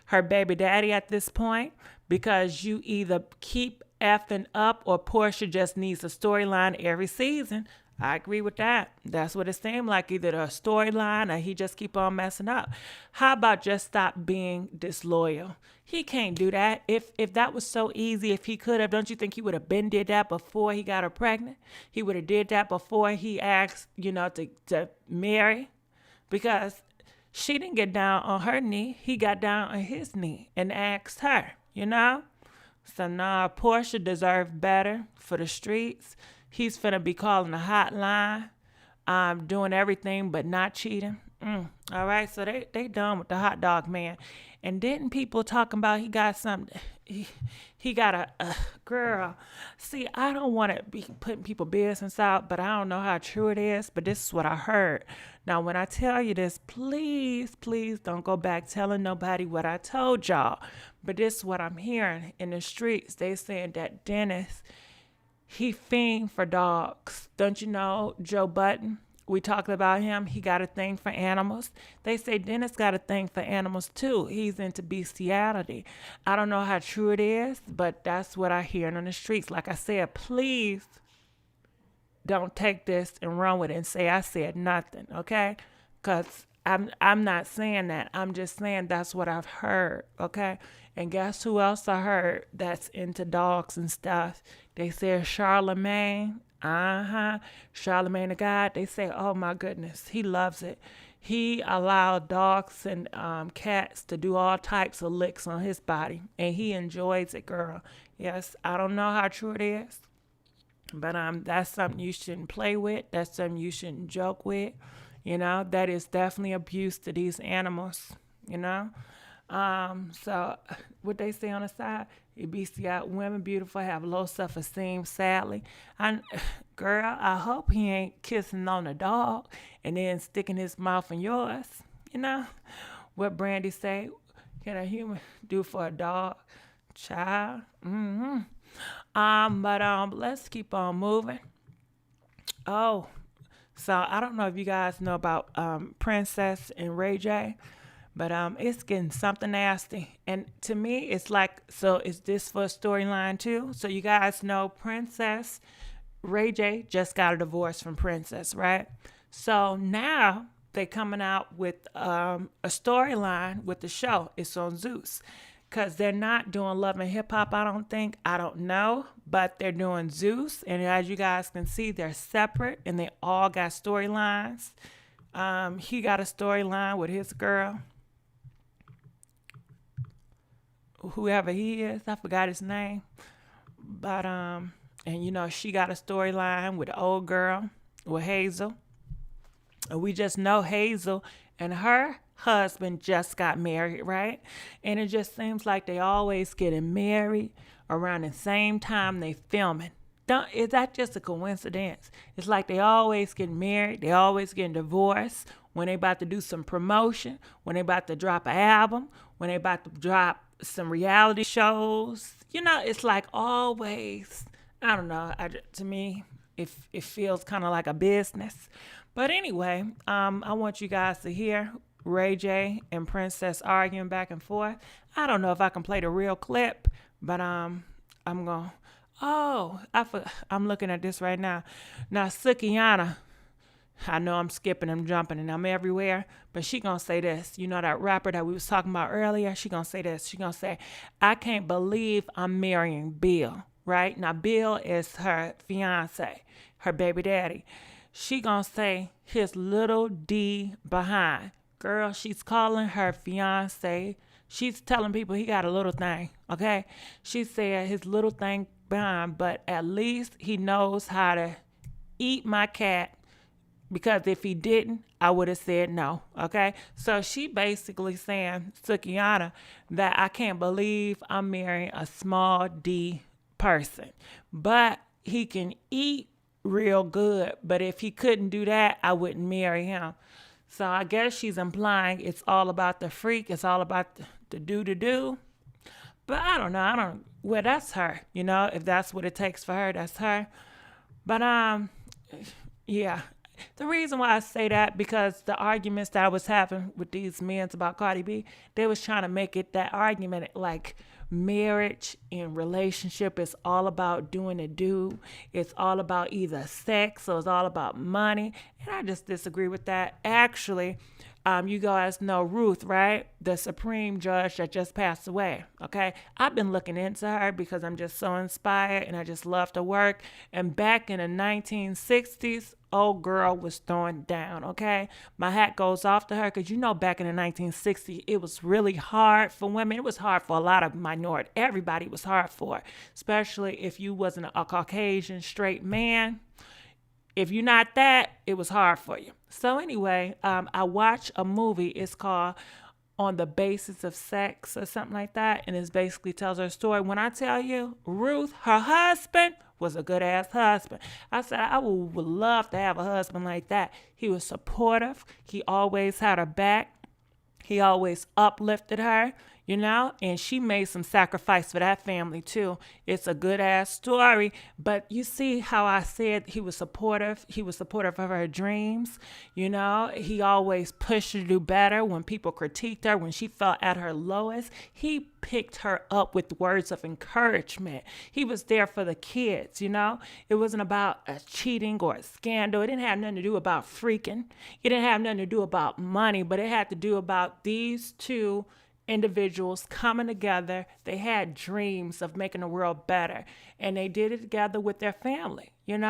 Speaker 1: her baby daddy at this point because you either keep effing up or Porsha just needs a storyline every season. I agree with that. That's what it seemed like, either a storyline or he just keep on messing up. How about just stop being disloyal? He can't do that. If that was so easy, if he could have, don't you think he would have been did that before he got her pregnant? He would have did that before he asked, to marry, because she didn't get down on her knee. He got down on his knee and asked her, So now Porsha deserved better for the streets. He's finna be calling a hotline, doing everything but not cheating. All right, so they done with the hot dog man. And didn't people talking about he got something? He got a girl. See, I don't want to be putting people business out, but I don't know how true it is. But this is what I heard. Now, when I tell you this, please don't go back telling nobody what I told y'all. But this is what I'm hearing in the streets. They saying that Dennis, he fiend for dogs. Don't you know Joe Budden? We talked about him. He got a thing for animals. They say Dennis got a thing for animals too. He's into bestiality. I don't know how true it is, but that's what I hear on the streets. Like I said, please don't take this and run with it and say I said nothing, okay? Because I'm not saying that. I'm just saying that's what I've heard, okay? And guess who else I heard that's into dogs and stuff? They said Charlemagne. Charlemagne the God. They say, oh my goodness, he loves it. He allowed dogs and cats to do all types of licks on his body, and he enjoys it, girl. Yes, I don't know how true it is, but that's something you shouldn't play with. That's something you shouldn't joke with. That is definitely abuse to these animals. So what they say on the side, bestial women beautiful have low self-esteem, sadly. Girl, I hope he ain't kissing on a dog and then sticking his mouth in yours. What Brandy say, can a human do for a dog? Child. But let's keep on moving. Oh, so I don't know if you guys know about Princess and Ray J, but it's getting something nasty. And to me, it's like, so is this for a storyline too? So you guys know Princess, Ray J just got a divorce from Princess, right? So now they coming out with a storyline with the show. It's on Zeus. Because they're not doing Love and Hip Hop, I don't think. I don't know. But they're doing Zeus. And as you guys can see, they're separate. And they all got storylines. He got a storyline with his girl. Whoever he is. I forgot his name. But, and she got a storyline with the old girl, with Hazel. And we just know Hazel and her husband just got married, right? And it just seems like they always getting married around the same time they filming. Is that just a coincidence? It's like they always getting married, they always getting divorced when they about to do some promotion, when they about to drop an album, when they about to drop some reality shows. It's like always, I don't know, to me, it feels kind of like a business. But anyway, I want you guys to hear Ray J and Princess arguing back and forth. I don't know if I can play the real clip, but I'm going. I'm looking at this right now. Now Sukihana, I know I'm skipping and jumping and I'm everywhere, but she gonna say this. That rapper that we was talking about earlier, she gonna say this. She gonna say, I can't believe I'm marrying Bill, right? Now Bill is her fiancé, her baby daddy. She gonna say his little D behind. Girl, she's calling her fiancé. She's telling people he got a little thing, okay? She said his little thing behind, but at least he knows how to eat my cat, because if he didn't, I would have said no, okay? So she basically saying, Sukihana, that I can't believe I'm marrying a small D person, but he can eat real good, but if he couldn't do that, I wouldn't marry him. So I guess she's implying it's all about the freak, it's all about the do. But I don't know. Well, that's her. If that's what it takes for her, that's her. But yeah. The reason why I say that, because the arguments that I was having with these men about Cardi B, they was trying to make it that argument like marriage and relationship is all about doing a do. It's all about either sex or it's all about money. And I just disagree with that. Actually, you guys know Ruth, right? The Supreme Judge that just passed away, okay? I've been looking into her because I'm just so inspired and I just love her work. And back in the 1960s, old girl was throwing down, okay? My hat goes off to her because back in the 1960s, it was really hard for women. It was hard for a lot of minority. Everybody was hard for, especially if you wasn't a Caucasian straight man. If you're not that, it was hard for you. So anyway, I watched a movie. It's called On the Basis of Sex or something like that. And it basically tells her story. When I tell you, Ruth, her husband was a good ass husband. I said, I would love to have a husband like that. He was supportive. He always had her back. He always uplifted her. And she made some sacrifice for that family too. It's a good ass story, but you see how I said he was supportive. He was supportive of her dreams. He always pushed her to do better when people critiqued her, when she felt at her lowest. He picked her up with words of encouragement. He was there for the kids. It wasn't about a cheating or a scandal. It didn't have nothing to do about freaking. It didn't have nothing to do about money, but it had to do about these two individuals coming together. They had dreams of making the world better, and they did it together with their family, and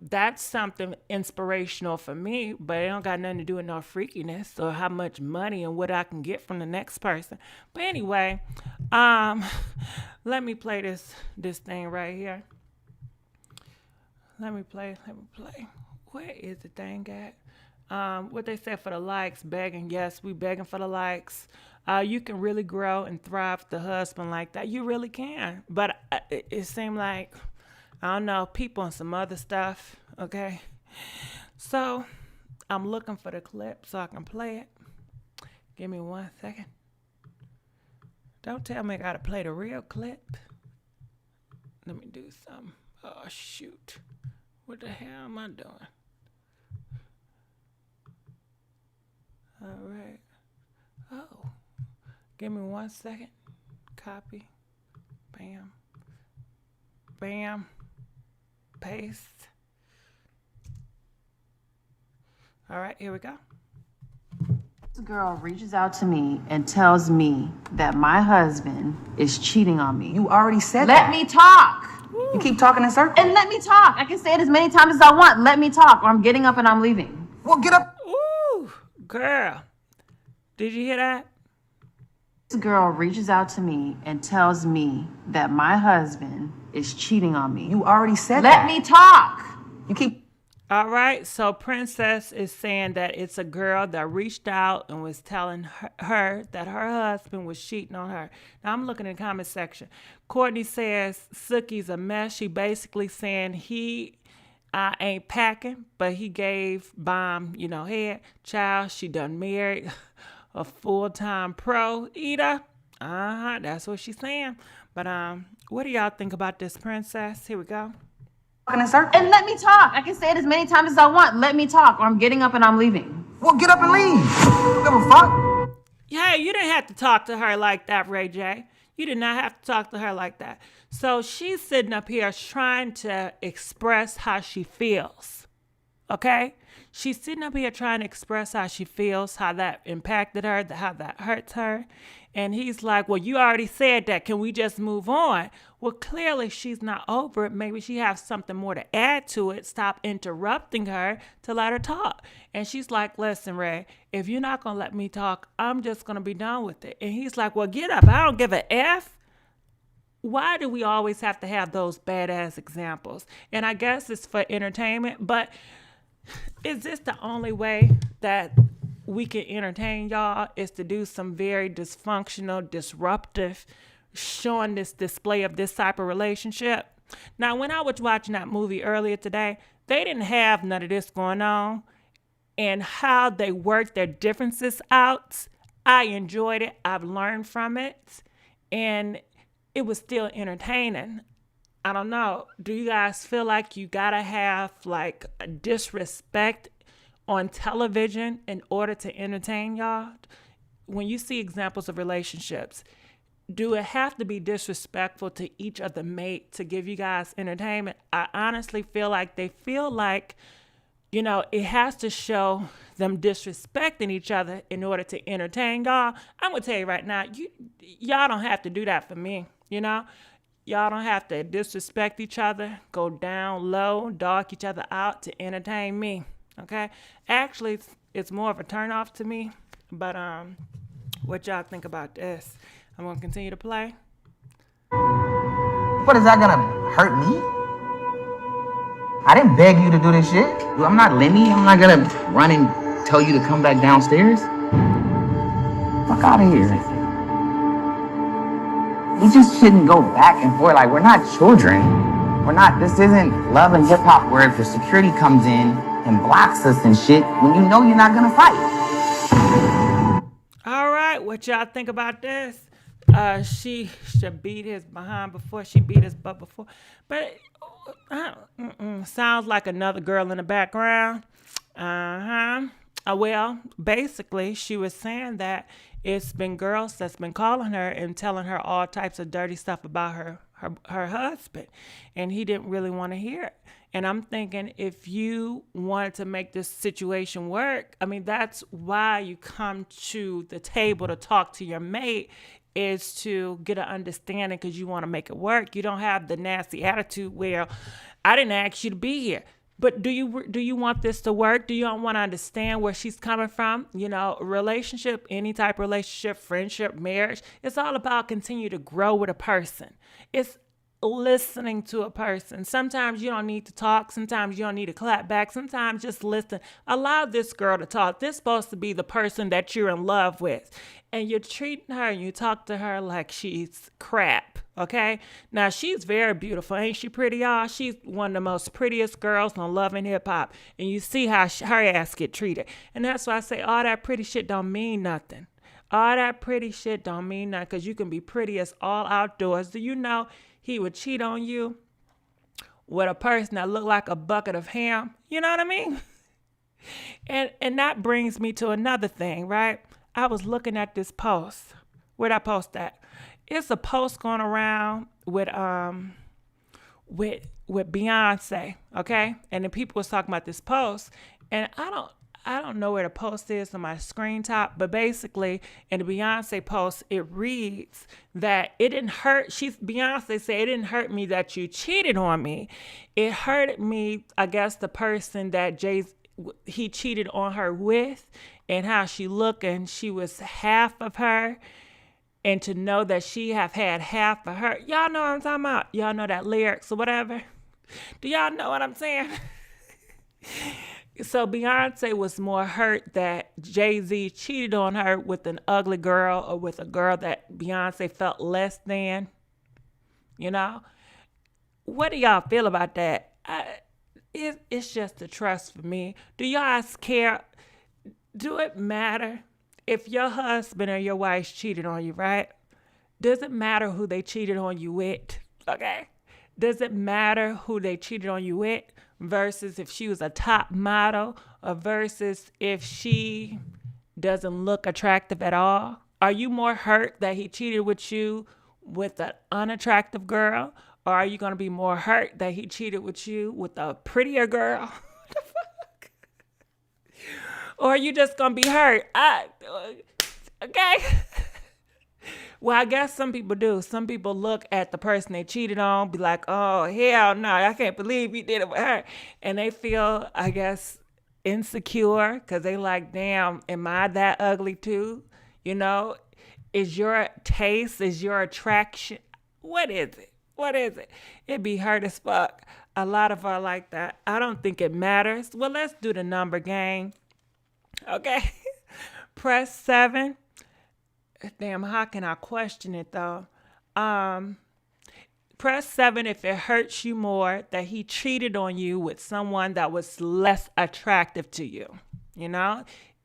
Speaker 1: that's something inspirational for me, but it don't got nothing to do with no freakiness or how much money and what I can get from the next person. But anyway, let me play this thing right here. Let me play. Where is the thing at? What they said for the likes, begging. Yes, we begging for the likes. You can really grow and thrive with the husband like that. You really can. But it seemed like, I don't know, people and some other stuff, okay? So, I'm looking for the clip so I can play it. Give me 1 second. Don't tell me I gotta play the real clip. Let me do something. Oh, shoot. What the hell am I doing? All right. Oh, give me 1 second. Copy. Bam. Bam. Paste. All right, here we go.
Speaker 7: This girl reaches out to me and tells me that my husband is cheating on me.
Speaker 13: You already said
Speaker 7: Let
Speaker 13: that.
Speaker 7: me talk.
Speaker 13: Ooh. You keep talking in circles.
Speaker 7: And let me talk. I can say it as many times as I want. Let me talk, or I'm getting up and I'm leaving.
Speaker 13: Well, get up.
Speaker 1: Ooh, girl. Did you hear that?
Speaker 7: This girl reaches out to me and tells me that my husband is cheating on me.
Speaker 13: You already said
Speaker 7: Let
Speaker 13: that.
Speaker 7: me talk.
Speaker 13: You keep.
Speaker 1: All right, so Princess is saying that it's a girl that reached out and was telling her that her husband was cheating on her. Now, I'm looking in the comment section. Courtney says Suki's a mess. She basically saying he ain't packing, but he gave Bomb, head. Child, she done married a full-time pro eater. That's what she's saying. But what do y'all think about this, Princess? Here we go.
Speaker 7: In circles. And let me talk. I can say it as many times as I want. Let me talk, or I'm getting up and I'm leaving.
Speaker 13: Well, get up and leave. Don't give a fuck.
Speaker 1: Yeah, you didn't have to talk to her like that, Ray J. You did not have to talk to her like that. So she's sitting up here trying to express how she feels. Okay? She's sitting up here trying to express how she feels, how that impacted her, how that hurts her. And he's like, well, you already said that. Can we just move on? Well, clearly she's not over it. Maybe she has something more to add to it. Stop interrupting her to let her talk. And she's like, listen, Ray, if you're not going to let me talk, I'm just going to be done with it. And he's like, well, get up. I don't give a F. Why do we always have to have those badass examples? And I guess it's for entertainment, but is this the only way that we can entertain y'all, is to do some very dysfunctional, disruptive, showing this display of this type of relationship? Now, when I was watching that movie earlier today, they didn't have none of this going on, and how they worked their differences out, I enjoyed it. I've learned from it. and it was still entertaining. I don't know. Do you guys feel like you gotta have like a disrespect on television in order to entertain y'all? When you see examples of relationships, do it have to be disrespectful to each of the mate to give you guys entertainment? I honestly feel like they feel like, it has to show them disrespecting each other in order to entertain y'all. I'm gonna tell you right now, y'all don't have to do that for me, Y'all don't have to disrespect each other, go down low, dog each other out to entertain me, okay? Actually, it's more of a turnoff to me, but what y'all think about this? I'm gonna continue to play.
Speaker 13: What, is that gonna hurt me? I didn't beg you to do this shit. I'm not Lemmy. I'm not gonna run and tell you to come back downstairs. Fuck out of here. We just shouldn't go back and forth. Like, we're not children. This isn't Love and Hip Hop where if the security comes in and blocks us and shit when you know you're not gonna fight.
Speaker 1: All right, what y'all think about this? She should beat his behind before she beat his butt before. But sounds like another girl in the background. Well, basically, she was saying that it's been girls that's been calling her and telling her all types of dirty stuff about her husband, and he didn't really want to hear it. And I'm thinking, if you wanted to make this situation work, that's why you come to the table to talk to your mate, is to get an understanding because you want to make it work. You don't have the nasty attitude where I didn't ask you to be here. But do you want this to work? Do you want to understand where she's coming from? Relationship, any type of relationship, friendship, marriage, it's all about continue to grow with a person. It's listening to a person. Sometimes you don't need to talk. Sometimes you don't need to clap back. Sometimes just listen. Allow this girl to talk. This is supposed to be the person that you're in love with. And you're treating her and you talk to her like she's crap, okay? Now, she's very beautiful. Ain't she pretty, y'all? She's one of the most prettiest girls on Love and Hip Hop. And you see how her ass get treated. And that's why I say all that pretty shit don't mean nothing. All that pretty shit don't mean nothing because you can be pretty as all outdoors. Do you know he would cheat on you with a person that looked like a bucket of ham? You know what I mean? And that brings me to another thing, right? I was looking at this post. Where'd I post that? It's a post going around with Beyonce, okay? And then people was talking about this post, and I don't know where the post is on my screen top, but basically in the Beyonce post, it reads that it didn't hurt. Beyonce said, it didn't hurt me that you cheated on me. It hurted me, I guess, the person that he cheated on her with and how she looked and she was half of her. And to know that she have had half of her. Y'all know what I'm talking about? Y'all know that lyrics or whatever? Do y'all know what I'm saying? So Beyonce was more hurt that Jay-Z cheated on her with an ugly girl or with a girl that Beyonce felt less than. What do y'all feel about that? It's just a trust for me. Do y'all care? Do it matter? If your husband or your wife cheated on you, right? Does it matter who they cheated on you with? Okay? Does it matter who they cheated on you with versus if she was a top model or versus if she doesn't look attractive at all? Are you more hurt that he cheated with you with an unattractive girl? Or are you going to be more hurt that he cheated with you with a prettier girl? What the fuck? Or are you just going to be hurt? Okay. Well, I guess some people do. Some people look at the person they cheated on, be like, oh, hell no, I can't believe he did it with her. And they feel, I guess, insecure because they like, damn, am I that ugly too? Is your taste, is your attraction? What is it? What is it? It be hurt as fuck. A lot of are like that. I don't think it matters. Well, let's do the number game. Okay. Press 7. Damn, how can I question it though? Press 7 if it hurts you more that he cheated on you with someone that was less attractive to you.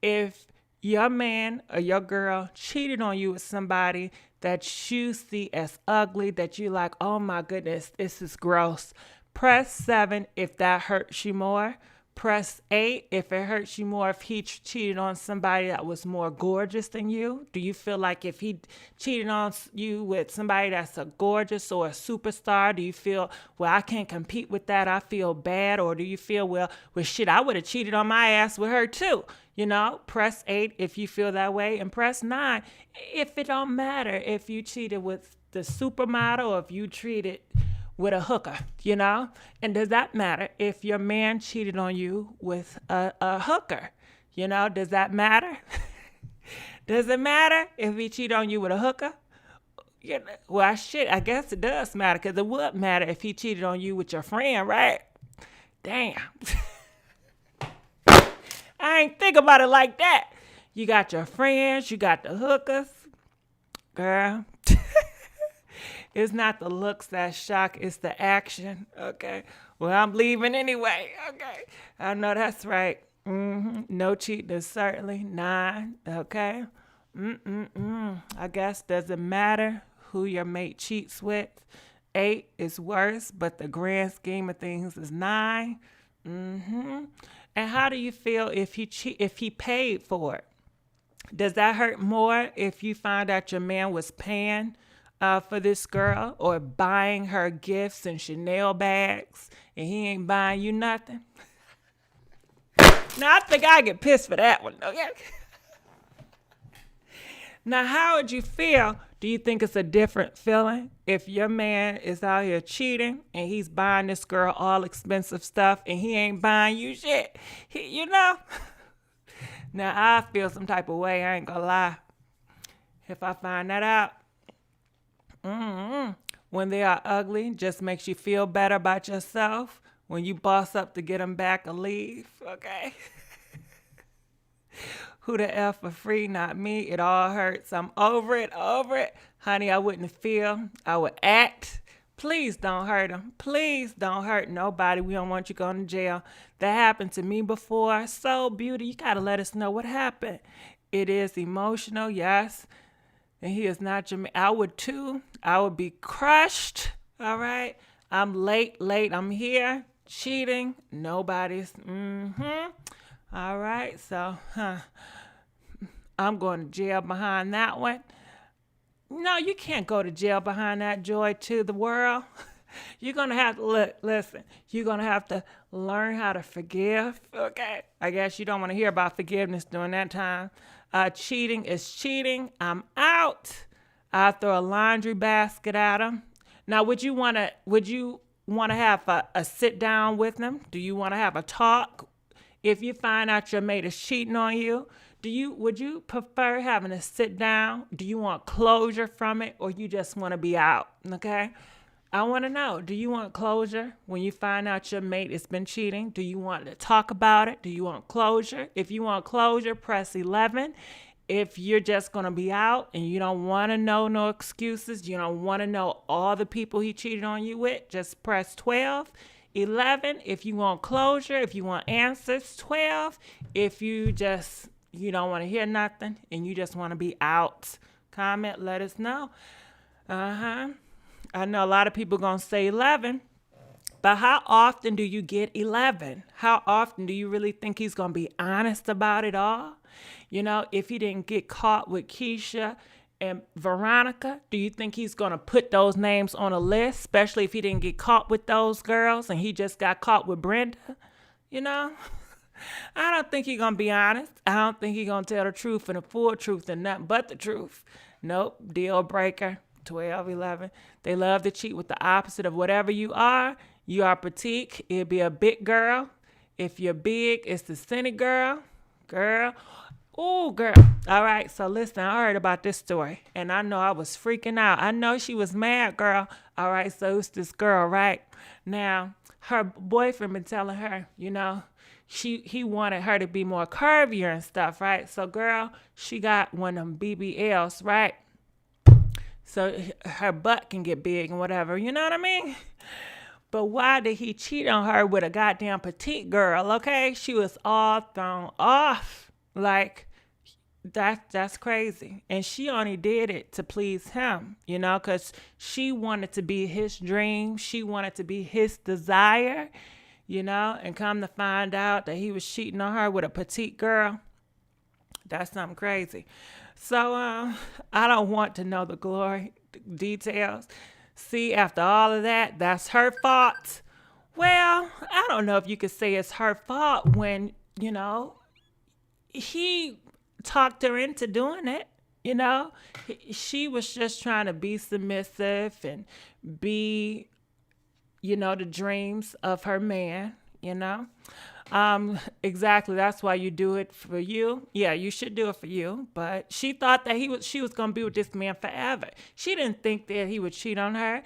Speaker 1: If your man or your girl cheated on you with somebody that you see as ugly, that you like, oh my goodness, this is gross. Press 7 if that hurts you more. Press 8 if it hurts you more if he cheated on somebody that was more gorgeous than you. Do you feel like if he cheated on you with somebody that's a gorgeous or a superstar, do you feel, well, I can't compete with that, I feel bad? Or do you feel, well shit, I would have cheated on my ass with her too? You know, press 8 if you feel that way, and press 9 if it don't matter if you cheated with the supermodel or if you treated with a hooker, you know? And does that matter if your man cheated on you with a hooker? You know, does that matter? Does it matter if he cheated on you with a hooker? You know, well, shit, I guess it does matter, because it would matter if he cheated on you with your friend, right? Damn. I ain't think about it like that. You got your friends, you got the hookers. Girl. It's not the looks that shock, it's the action, okay? Well, I'm leaving anyway, okay? I know that's right. No cheating is certainly 9, okay? I guess doesn't matter who your mate cheats with. 8 is worse, but the grand scheme of things is 9. And how do you feel if he paid for it? Does that hurt more if you find out your man was paying for this girl, or buying her gifts and Chanel bags, and he ain't buying you nothing? Now, I think I get pissed for that one, okay? Now, how would you feel? Do you think it's a different feeling if your man is out here cheating and he's buying this girl all expensive stuff and he ain't buying you shit? You know? Now, I feel some type of way, I ain't gonna lie, if I find that out. When they are ugly, just makes you feel better about yourself. When you boss up to get them back or leave, okay? Who the F for free? Not me. It all hurts. I'm over it. Honey, I wouldn't feel. I would act. Please don't hurt him. Please don't hurt nobody. We don't want you going to jail. That happened to me before. So, Beauty, you got to let us know what happened. It is emotional, yes. And he is not your man. I would too. I would be crushed. All right. I'm late. I'm here. Cheating. Nobody's. All right. So, I'm going to jail behind that one. No, you can't go to jail behind that, Joy, to the world. You're going to have to, listen, you're going to have to learn how to forgive. Okay. I guess you don't want to hear about forgiveness during that time. Cheating is cheating. I'm out. I'll throw a laundry basket at him. Now, would you want to have a sit down with them? Do you want to have a talk? If you find out your mate is cheating on you, would you prefer having a sit down? Do you want closure from it, or you just want to be out? Okay. I want to know, do you want closure when you find out your mate has been cheating? Do you want to talk about it? Do you want closure? If you want closure, press 11. If you're just going to be out and you don't want to know no excuses, you don't want to know all the people he cheated on you with, just press 12. 11, if you want closure, if you want answers, 12. If you don't want to hear nothing and you just want to be out, comment, let us know. I know a lot of people going to say 11, but how often do you get 11? How often do you really think he's going to be honest about it all? You know, if he didn't get caught with Keisha and Veronica, do you think he's going to put those names on a list, especially if he didn't get caught with those girls and he just got caught with Brenda? You know, I don't think he's going to be honest. I don't think he's going to tell the truth and the full truth and nothing but the truth. Nope, deal breaker. 12, 11. They love to cheat with the opposite of whatever you are. You are petite. It'll be a big girl. If you're big, it's the skinny girl. Oh, girl. All right. So listen, I heard about this story and I know I was freaking out. I know she was mad, girl. All right. So it's this girl, right? Now, her boyfriend been telling her, you know, he wanted her to be more curvier and stuff, right? So, girl, she got one of them BBLs, right? So her butt can get big and whatever, you know what I mean? But why did he cheat on her with a goddamn petite girl, okay? She was all thrown off. Like, That's crazy. And she only did it to please him, because she wanted to be his dream. She wanted to be his desire, and come to find out that he was cheating on her with a petite girl. That's something crazy. So I don't want to know the glory details. See, after all of that, that's her fault. Well, I don't know if you could say it's her fault when, he talked her into doing it. She was just trying to be submissive and be, the dreams of her man, Exactly. That's why you do it for you. Yeah, you should do it for you. But she thought that she was going to be with this man forever. She didn't think that he would cheat on her.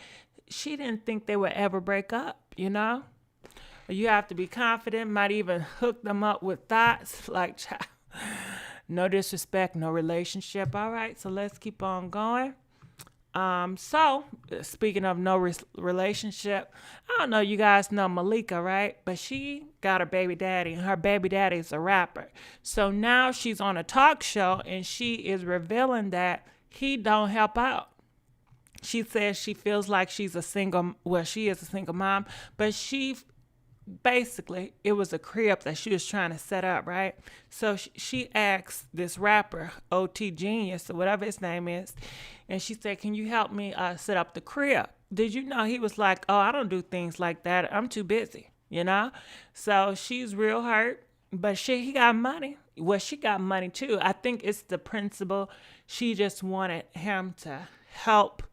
Speaker 1: She didn't think they would ever break up, You have to be confident, might even hook them up with thoughts like, no disrespect, no relationship. All right, so let's keep on going. So speaking of no relationship, I don't know, you guys know Malika, right? But she got her baby daddy, and her baby daddy is a rapper. So now she's on a talk show, and she is revealing that he don't help out. She says she feels like she is a single mom, but basically, it was a crib that she was trying to set up, right? So she asked this rapper, OT Genius, or whatever his name is, and she said, can you help me set up the crib? Did you know he was like, oh, I don't do things like that. I'm too busy, So she's real hurt, but he got money. Well, she got money too. I think it's the principle. She just wanted him to help,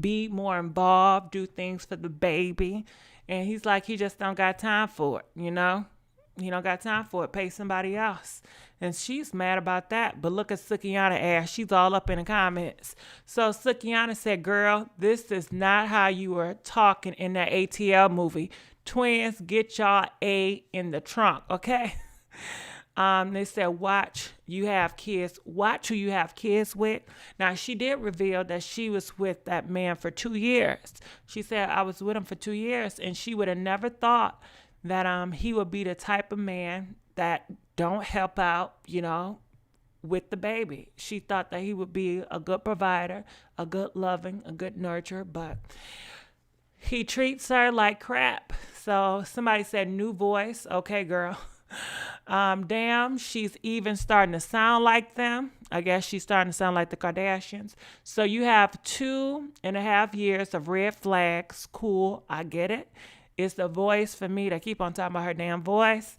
Speaker 1: be more involved, do things for the baby. And he's like, he just don't got time for it, He don't got time for it. Pay somebody else. And she's mad about that. But look at Sukihana ass. She's all up in the comments. So Sukihana said, girl, this is not how you were talking in that ATL movie. Twins, get y'all A in the trunk, okay? They said, watch who you have kids with. Now, she did reveal that she was with that man for 2 years. She said, I was with him for 2 years, and she would have never thought that he would be the type of man that don't help out, with the baby. She thought that he would be a good provider, a good loving, a good nurturer, but he treats her like crap. So somebody said, new voice. Okay, girl. Damn, she's even starting to sound like them. I guess she's starting to sound like the Kardashians. So you have 2.5 years of red flags. Cool, I get it. It's the voice for me to keep on talking about her damn voice.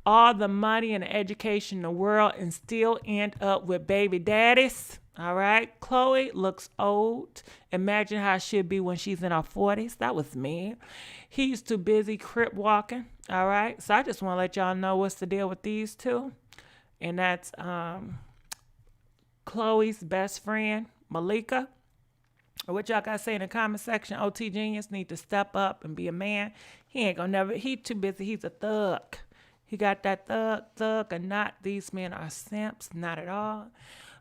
Speaker 1: All the money and the education in the world and still end up with baby daddies. All right. Chloe looks old. Imagine how she'll be when she's in her 40s. That was me. He's too busy crip walking. All right. So I just want to let y'all know what's the deal with these two. And that's Chloe's best friend, Malika. What y'all got to say in the comment section? OT Genius need to step up and be a man. He ain't going to never. He too busy. He's a thug. He got that thug, and not these men are simps. Not at all.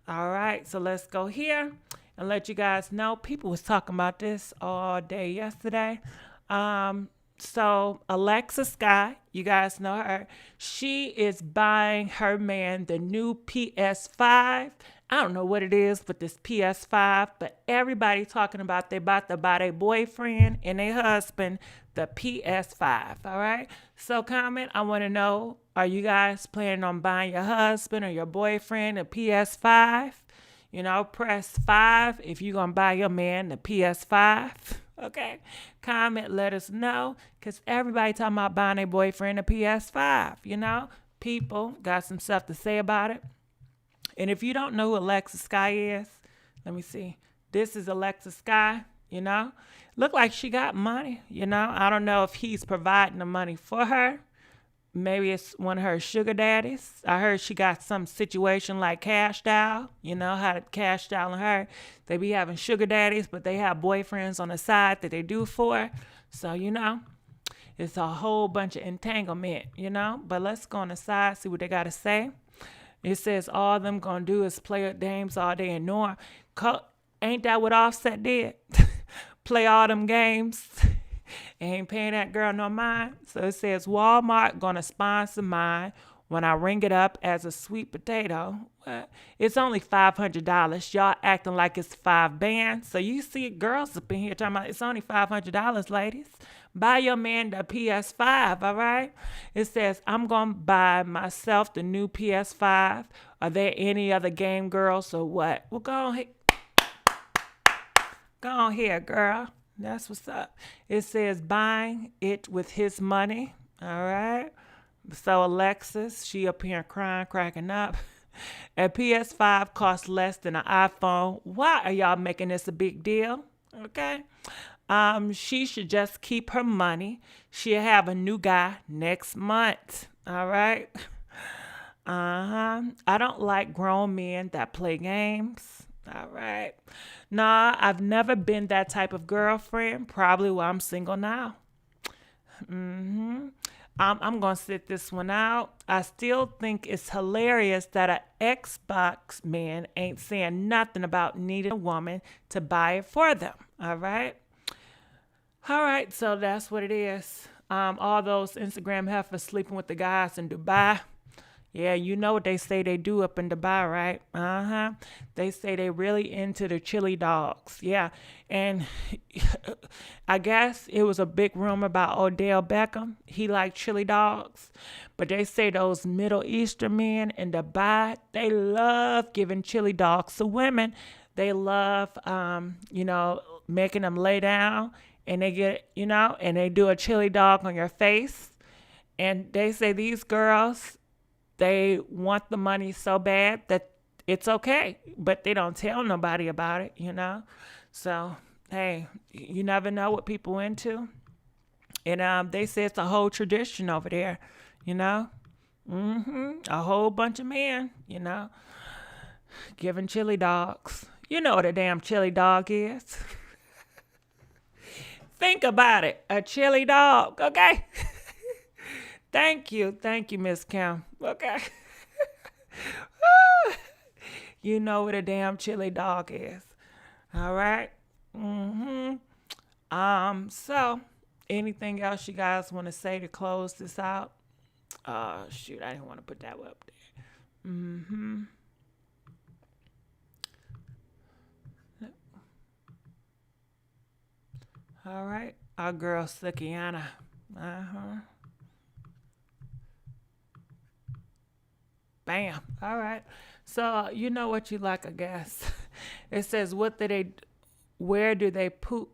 Speaker 1: All right, so let's go here and let you guys know. People was talking about this all day yesterday. So Alexa Sky, you guys know her. She is buying her man the new PS5. I don't know what it is with this PS5, but everybody talking about they about to buy their boyfriend and their husband the PS5, all right? So comment, I want to know, are you guys planning on buying your husband or your boyfriend a PS5? Press 5 if you're going to buy your man the PS5, okay? Comment, let us know, because everybody talking about buying their boyfriend a PS5, People got some stuff to say about it. And if you don't know who Alexa Sky is, let me see. This is Alexa Sky, Look like she got money, I don't know if he's providing the money for her. Maybe it's one of her sugar daddies. I heard she got some situation like Cash Doll. How to Cash Doll and her. They be having sugar daddies, but they have boyfriends on the side that they do for. So, it's a whole bunch of entanglement, But let's go on the side, see what they got to say. It says all them gonna do is play at games all day and ignore. Ain't that what Offset did? Play all them games. Ain't paying that girl no mind. So it says Walmart gonna sponsor mine. when I ring it up as a sweet potato, it's only $500. Y'all acting like it's 5 bands. So you see girls up in here talking about it's only $500, ladies. Buy your man the PS5, all right? It says, I'm going to buy myself the new PS5. Are there any other game girls or what? Well, go on here. Go on here, girl. That's what's up. It says buying it with his money, all right? So Alexis, she up here crying, cracking up. A PS5 costs less than an iPhone. Why are y'all making this a big deal? Okay. She should just keep her money. She'll have a new guy next month. All right. I don't like grown men that play games. All right. Nah, I've never been that type of girlfriend. Probably why I'm single now. I'm going to sit this one out. I still think it's hilarious that an Xbox man ain't saying nothing about needing a woman to buy it for them. All right. All right. So that's what it is. All those Instagram heifers sleeping with the guys in Dubai. Yeah, you know what they say they do up in Dubai, right? They say they really into the chili dogs. Yeah, and I guess it was a big rumor about Odell Beckham. He liked chili dogs. But they say those Middle Eastern men in Dubai, they love giving chili dogs to women. They love, making them lay down and they get, and they do a chili dog on your face. And they say these girls, they want the money so bad that it's okay, but they don't tell nobody about it, So, hey, you never know what people into. And they say it's a whole tradition over there, A whole bunch of men, giving chili dogs. You know what a damn chili dog is. Think about it, a chili dog, okay? Thank you, Miss Kim. Okay. You know what a damn chili dog is. All right. So anything else you guys want to say to close this out? Shoot, I didn't want to put that up there. All right. Our girl Sukihana. Bam. All right. So you know what you like, I guess. It says, where do they poop?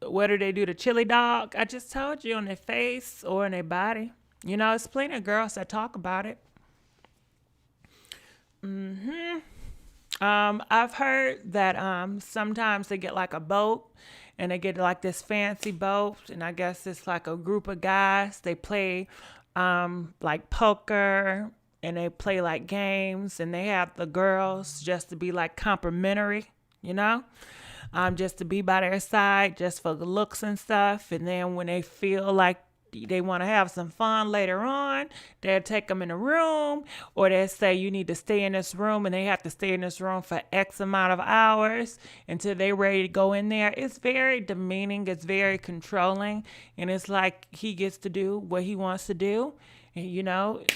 Speaker 1: What do they do to chili dog? I just told you, on their face or in their body. It's plenty of girls that talk about it. I've heard that sometimes they get like a boat and they get like this fancy boat, and I guess it's like a group of guys. They play like poker, and they play like games, and they have the girls just to be like complimentary, just to be by their side, just for the looks and stuff. And then when they feel like they want to have some fun later on, they'll take them in a room, or they'll say you need to stay in this room, and they have to stay in this room for X amount of hours until they're ready to go in there. It's very demeaning. It's very controlling. And it's like he gets to do what he wants to do. And,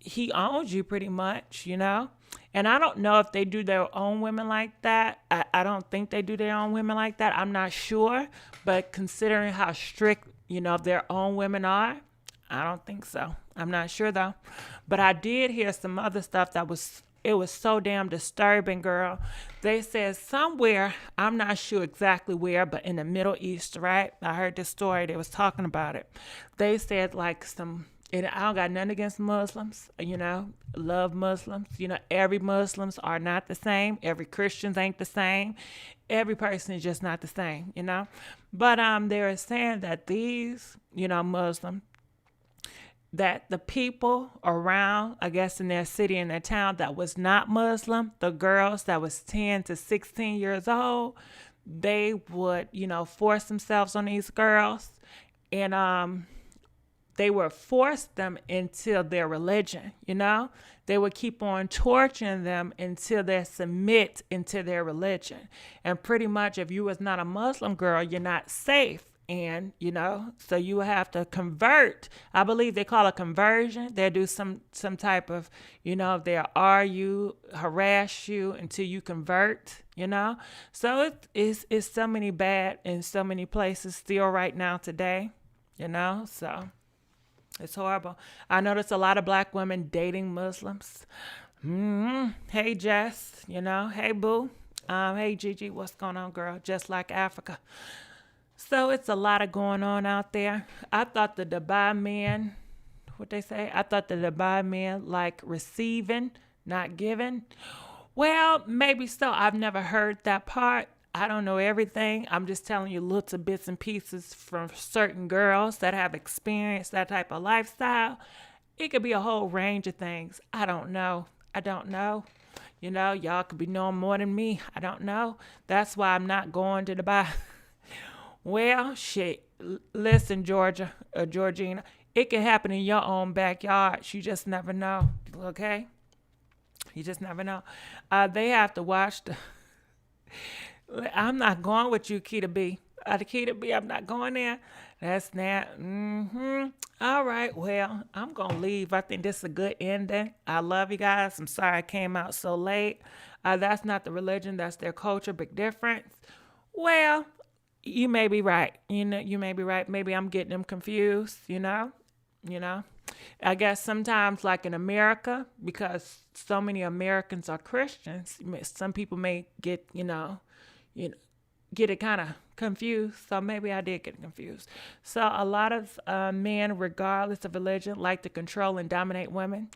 Speaker 1: he owns you pretty much, And I don't know if they do their own women like that. I don't think they do their own women like that. I'm not sure. But considering how strict, their own women are, I don't think so. I'm not sure, though. But I did hear some other stuff it was so damn disturbing, girl. They said somewhere, I'm not sure exactly where, but in the Middle East, right? I heard this story. They was talking about it. They said like and I don't got nothing against Muslims, love Muslims. Every Muslims are not the same. Every Christians ain't the same. Every person is just not the same, But they were saying that these, Muslim, that the people around, I guess in their city, in their town that was not Muslim, the girls that was 10 to 16 years old, they would, force themselves on these girls. And they would force them into their religion, They would keep on torturing them until they submit into their religion. And pretty much if you was not a Muslim girl, you're not safe And, so you will have to convert. I believe they call it conversion. They'll do some type of, they'll argue, harass you until you convert, So it's so many bad in so many places still right now today, So it's horrible. I notice a lot of black women dating Muslims. Hey, Jess, hey, boo. Hey, Gigi, what's going on, girl? Just like Africa. So it's a lot of going on out there. I thought the Dubai men, I thought the Dubai men like receiving, not giving. Well, maybe so. I've never heard that part. I don't know everything. I'm just telling you little bits and pieces from certain girls that have experienced that type of lifestyle. It could be a whole range of things. I don't know. Y'all could be knowing more than me. I don't know. That's why I'm not going to Dubai. Well, shit. Listen, Georgina, it can happen in your own backyard. You just never know. Okay? You just never know. They have to watch I'm not going with you, Keita B. Keita B, I'm not going there. That's that. All right. Well, I'm going to leave. I think this is a good ending. I love you guys. I'm sorry I came out so late. That's not the religion. That's their culture. Big difference. Well, you may be right. You may be right. Maybe I'm getting them confused, I guess sometimes like in America, because so many Americans are Christians, some people may get, get it kind of confused. So maybe I did get confused. So a lot of men, regardless of religion, like to control and dominate women.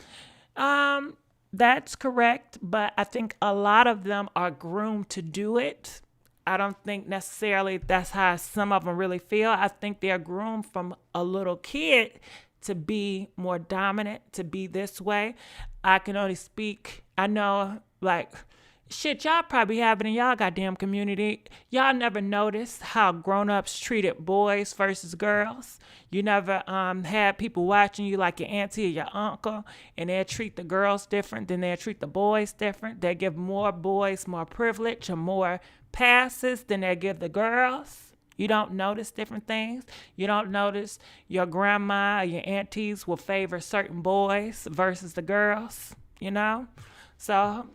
Speaker 1: That's correct. But I think a lot of them are groomed to do it. I don't think necessarily that's how some of them really feel. I think they're groomed from a little kid to be more dominant, to be this way. I can only speak, I know, like, shit, y'all probably have it in y'all goddamn community. Y'all never noticed how grown-ups treated boys versus girls. You never had people watching you like your auntie or your uncle, and they'll treat the girls different than they'll treat the boys different. They'll give more boys more privilege or more passes than they'll give the girls. You don't notice different things. You don't notice your grandma or your aunties will favor certain boys versus the girls, So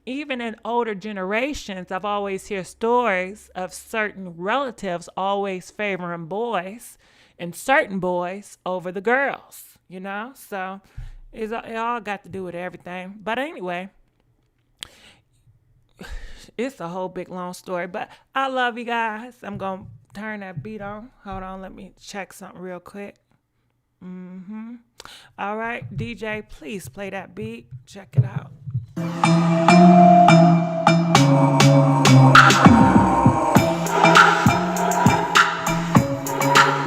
Speaker 1: even in older generations, I've always heard stories of certain relatives always favoring boys and certain boys over the girls, So it all got to do with everything. But anyway, it's a whole big long story. But I love you guys. I'm going to turn that beat on. Hold on, let me check something real quick. All right, DJ, please play that beat. Check it out.